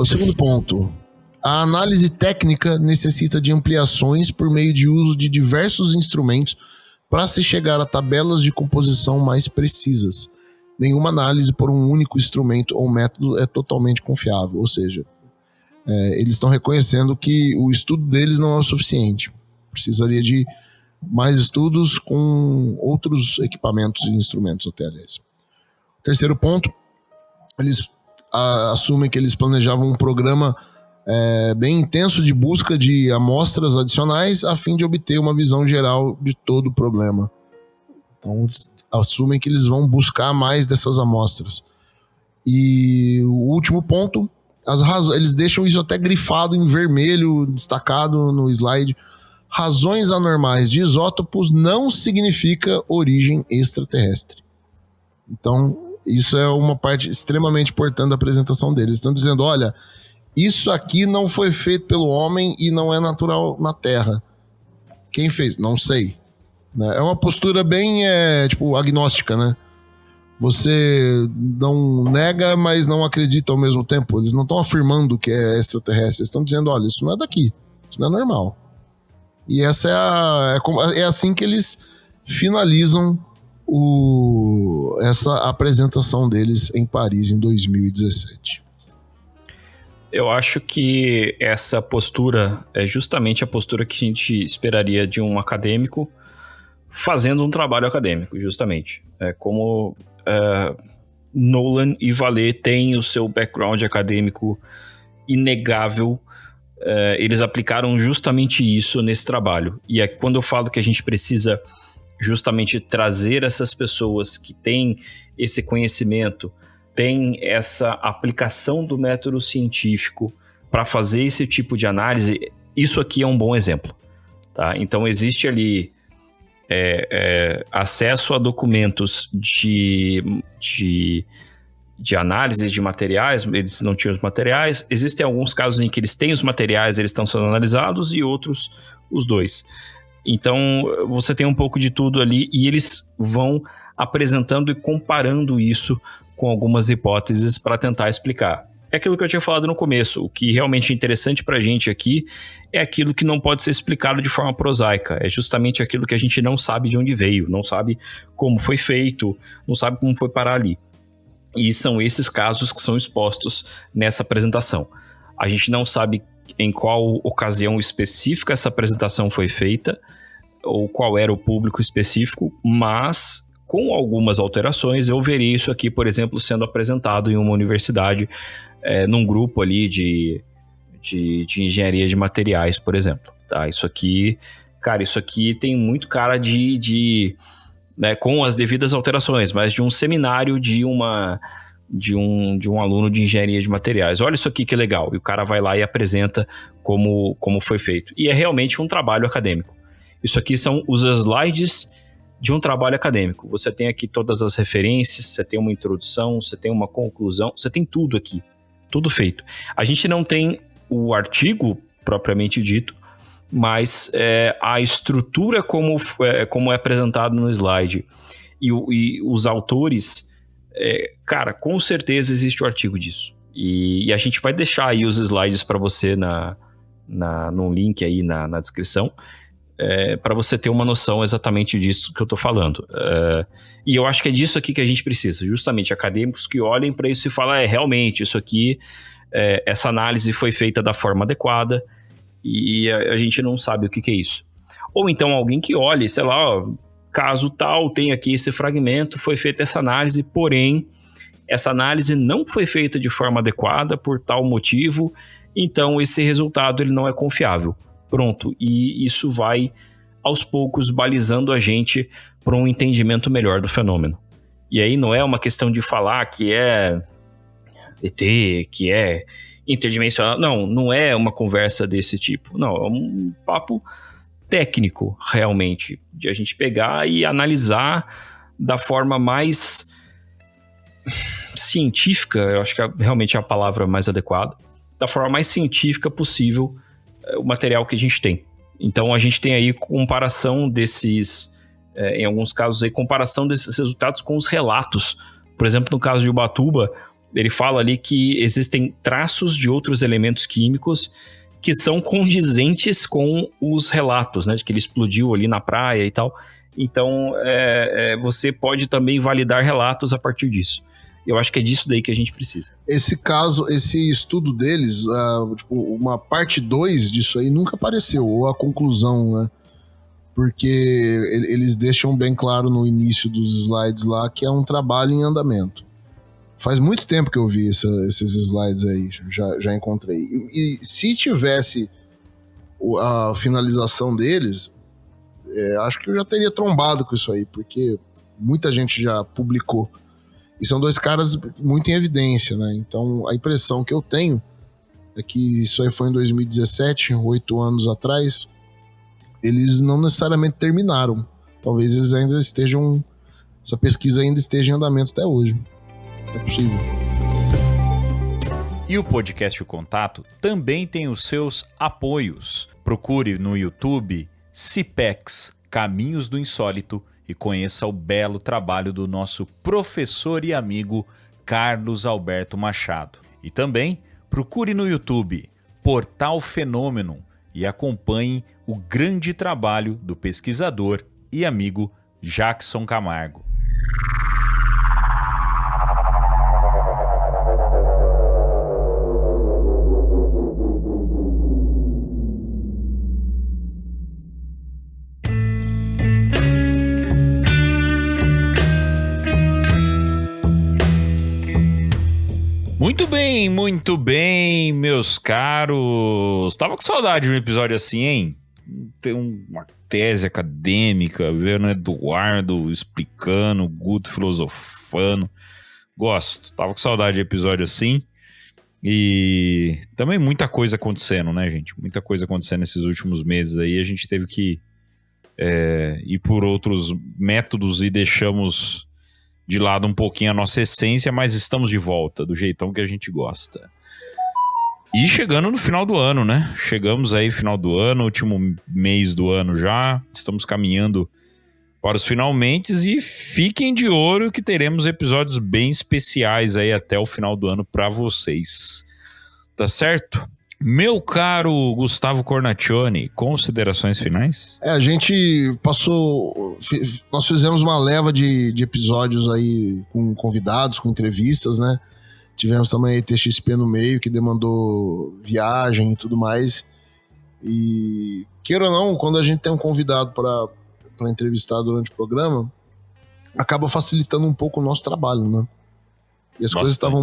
O segundo ponto. A análise técnica necessita de ampliações por meio de uso de diversos instrumentos para se chegar a tabelas de composição mais precisas. nenhuma análise por um único instrumento ou método é totalmente confiável. Ou seja, eles estão reconhecendo que o estudo deles não é o suficiente. Precisaria de mais estudos com outros equipamentos e instrumentos até, aliás. Terceiro ponto, eles assumem que eles planejavam um programa bem intenso de busca de amostras adicionais a fim de obter uma visão geral de todo o problema. Então, assumem que eles vão buscar mais dessas amostras. E o último ponto, eles deixam isso até grifado em vermelho, destacado no slide. Razões anormais de isótopos não significa origem extraterrestre. Então, isso é uma parte extremamente importante da apresentação deles. Estão dizendo, olha, isso aqui não foi feito pelo homem e não é natural na Terra. Quem fez? Não sei. É uma postura bem, agnóstica, né? Você não nega, mas não acredita ao mesmo tempo. Eles não estão afirmando que é extraterrestre. Eles estão dizendo, olha, isso não é daqui. Isso não é normal. E essa é assim que eles finalizam essa apresentação deles em Paris em 2017. Eu acho que essa postura é justamente a postura que a gente esperaria de um acadêmico fazendo um trabalho acadêmico, justamente. Como Nolan e Vallée têm o seu background acadêmico inegável, eles aplicaram justamente isso nesse trabalho. E quando eu falo que a gente precisa justamente trazer essas pessoas que têm esse conhecimento, têm essa aplicação do método científico para fazer esse tipo de análise, isso aqui é um bom exemplo. Tá? Então existe ali acesso a documentos de análise de materiais, eles não tinham os materiais. Existem alguns casos em que eles têm os materiais, eles estão sendo analisados, e outros, os dois. Então, você tem um pouco de tudo ali, e eles vão apresentando e comparando isso com algumas hipóteses para tentar explicar. É aquilo que eu tinha falado no começo, o que realmente é interessante para a gente aqui é aquilo que não pode ser explicado de forma prosaica, é justamente aquilo que a gente não sabe de onde veio, não sabe como foi feito, não sabe como foi parar ali. E são esses casos que são expostos nessa apresentação. A gente não sabe em qual ocasião específica essa apresentação foi feita, ou qual era o público específico, mas com algumas alterações eu veria isso aqui, por exemplo, sendo apresentado em uma universidade, num grupo ali de engenharia de materiais, por exemplo. Tá? Isso aqui tem muito cara com as devidas alterações, mas de um seminário de um aluno de engenharia de materiais. Olha isso aqui que legal. E o cara vai lá e apresenta como foi feito. E é realmente um trabalho acadêmico. Isso aqui são os slides de um trabalho acadêmico. Você tem aqui todas as referências, você tem uma introdução, você tem uma conclusão, você tem tudo aqui. Tudo feito. A gente não tem o artigo propriamente dito, mas a estrutura como é apresentado no slide e os autores, com certeza existe o artigo disso. E a gente vai deixar aí os slides para você no link aí na descrição, para você ter uma noção exatamente disso que eu estou falando. E eu acho que é disso aqui que a gente precisa, justamente acadêmicos que olhem para isso e falam, realmente, isso aqui, essa análise foi feita da forma adequada, e a gente não sabe o que é isso. Ou então alguém que olhe, sei lá, caso tal, tem aqui esse fragmento, foi feita essa análise, porém, essa análise não foi feita de forma adequada por tal motivo, então esse resultado ele não é confiável. Pronto, e isso vai aos poucos balizando a gente para um entendimento melhor do fenômeno. E aí não é uma questão de falar que é ET, que é interdimensional. Não é uma conversa desse tipo. Não, é um papo técnico, realmente, de a gente pegar e analisar da forma mais científica, eu acho que realmente é a palavra mais adequada, da forma mais científica possível o material que a gente tem. Então a gente tem aí comparação desses, em alguns casos aí, comparação desses resultados com os relatos. Por exemplo, no caso de Ubatuba, ele fala ali que existem traços de outros elementos químicos que são condizentes com os relatos, né, de que ele explodiu ali na praia e tal. Então, você pode também validar relatos a partir disso. Eu acho que é disso daí que a gente precisa. Esse caso, esse estudo deles, tipo, uma parte 2 disso aí nunca apareceu, ou a conclusão, né? Porque eles deixam bem claro no início dos slides lá que é um trabalho em andamento. Faz muito tempo que eu vi esses slides aí, já encontrei. E se tivesse a finalização deles, acho que eu já teria trombado com isso aí, porque muita gente já publicou. E são 2 caras muito em evidência, né? Então, a impressão que eu tenho é que isso aí foi em 2017, 8 anos atrás. Eles não necessariamente terminaram. Talvez eles ainda estejam... Essa pesquisa ainda esteja em andamento até hoje. É possível. E o podcast O Contato também tem os seus apoios. Procure no YouTube CIPEX, Caminhos do Insólito, e conheça o belo trabalho do nosso professor e amigo Carlos Alberto Machado. E também procure no YouTube Portal Fenômeno e acompanhe o grande trabalho do pesquisador e amigo Jackson Camargo. Muito bem, meus caros. Tava com saudade de um episódio assim, hein? Tem uma tese acadêmica, vendo Eduardo explicando, Guto filosofando. Gosto. Tava com saudade de episódio assim. E também muita coisa acontecendo, né, gente? Muita coisa acontecendo nesses últimos meses aí. A gente teve que ir por outros métodos e deixamos de lado um pouquinho a nossa essência, mas estamos de volta, do jeitão que a gente gosta. E chegando no final do ano, né? Chegamos aí final do ano, último mês do ano já. Estamos caminhando para os finalmente e fiquem de olho que teremos episódios bem especiais aí até o final do ano para vocês. Tá certo? Meu caro Gustavo Cornacchione, considerações finais? A gente passou... Nós fizemos uma leva de episódios aí com convidados, com entrevistas, né? Tivemos também a TXP no meio, que demandou viagem e tudo mais. E, queira ou não, quando a gente tem um convidado para entrevistar durante o programa, acaba facilitando um pouco o nosso trabalho, né? E as coisas estavam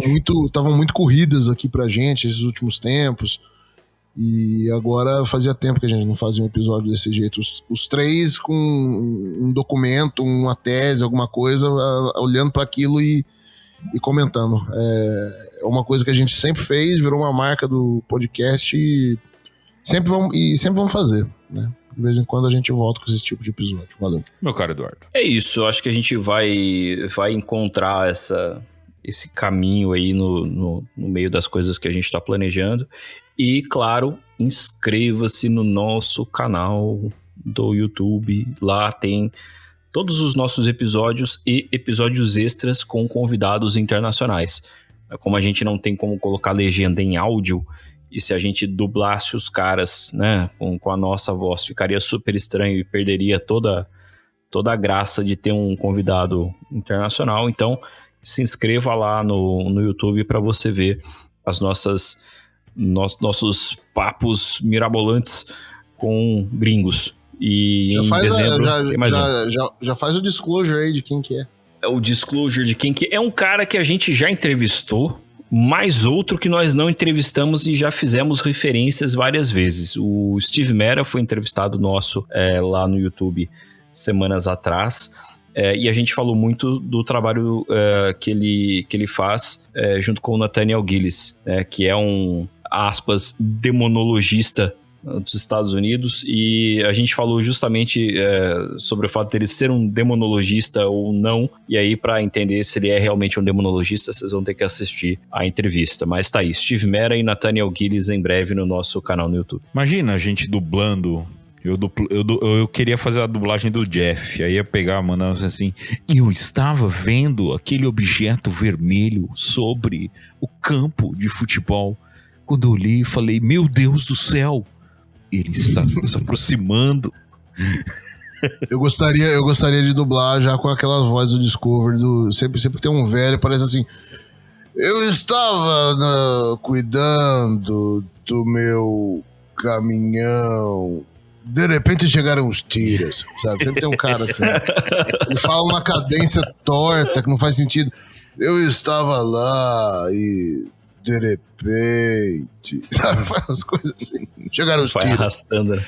muito corridas aqui pra gente esses últimos tempos. E agora fazia tempo que a gente não fazia um episódio desse jeito. Os 3 com um documento, uma tese, alguma coisa, olhando para aquilo e comentando. É uma coisa que a gente sempre fez, virou uma marca do podcast e sempre vamos fazer, né? De vez em quando a gente volta com esse tipo de episódio. Valeu. Meu caro Eduardo. É isso, eu acho que a gente vai encontrar esse caminho aí no meio das coisas que a gente está planejando. E, claro, inscreva-se no nosso canal do YouTube. Lá tem todos os nossos episódios e episódios extras com convidados internacionais. Como a gente não tem como colocar legenda em áudio, e se a gente dublasse os caras, né, com a nossa voz, ficaria super estranho e perderia toda a graça de ter um convidado internacional. Então, se inscreva lá no YouTube para você ver as nossos papos mirabolantes com gringos. E já em faz dezembro tem mais já faz o disclosure aí de quem que é. O disclosure de quem que é. Um cara que a gente já entrevistou, mais outro que nós não entrevistamos e já fizemos referências várias vezes. O Steve Mera foi entrevistado nosso lá no YouTube semanas atrás. E a gente falou muito do trabalho que ele faz junto com o Nathaniel Gillis, que é um, aspas, demonologista dos Estados Unidos, e a gente falou justamente sobre o fato dele ser um demonologista ou não, e aí para entender se ele é realmente um demonologista, vocês vão ter que assistir a entrevista. Mas tá aí, Steve Mera e Nathaniel Gillis em breve no nosso canal no YouTube. Imagina a gente dublando... Eu queria fazer a dublagem do Jeff. Aí ia pegar, mandando assim: eu estava vendo aquele objeto vermelho sobre o campo de futebol. Quando eu olhei e falei: meu Deus do céu, ele está se aproximando. Eu gostaria de dublar já com aquelas vozes do Discovery. Sempre tem um velho, parece assim... Eu estava cuidando do meu caminhão. De repente chegaram os tiras, sabe? Sempre tem um cara assim. Ele fala uma cadência torta que não faz sentido. Eu estava lá e... De repente... Sabe? Faz umas coisas assim. Chegaram os tiras. Vai arrastando, né?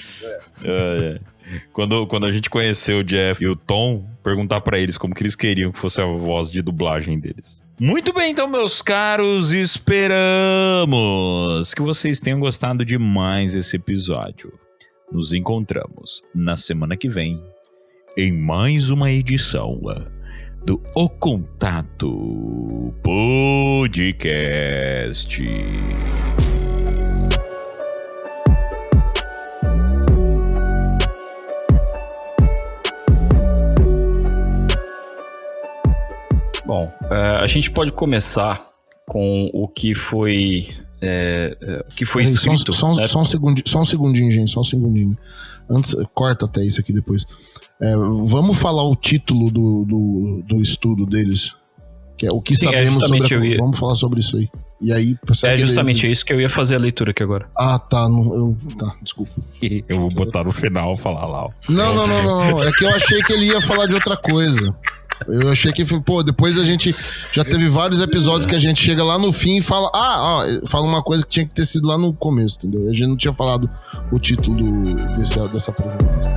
Quando a gente conheceu o Jeff e o Tom, perguntar pra eles como que eles queriam que fosse a voz de dublagem deles. Muito bem, então, meus caros, esperamos que vocês tenham gostado de mais esse episódio. Nos encontramos na semana que vem em mais uma edição do O Contato Podcast. Bom, a gente pode começar com o que foi escrito. Só um segundinho, gente. Só um segundinho. Antes, corta até isso aqui depois. Vamos falar o título do estudo deles. Que é o que sabemos sobre Vamos falar sobre isso aí. E aí, é justamente isso que eu ia fazer a leitura aqui agora. Ah, tá. Desculpa. Eu vou botar no final falar lá. Não. É que eu achei que ele ia falar de outra coisa. Eu achei que, depois a gente já teve vários episódios que a gente chega lá no fim e fala, fala uma coisa que tinha que ter sido lá no começo, entendeu? A gente não tinha falado o título dessa apresentação.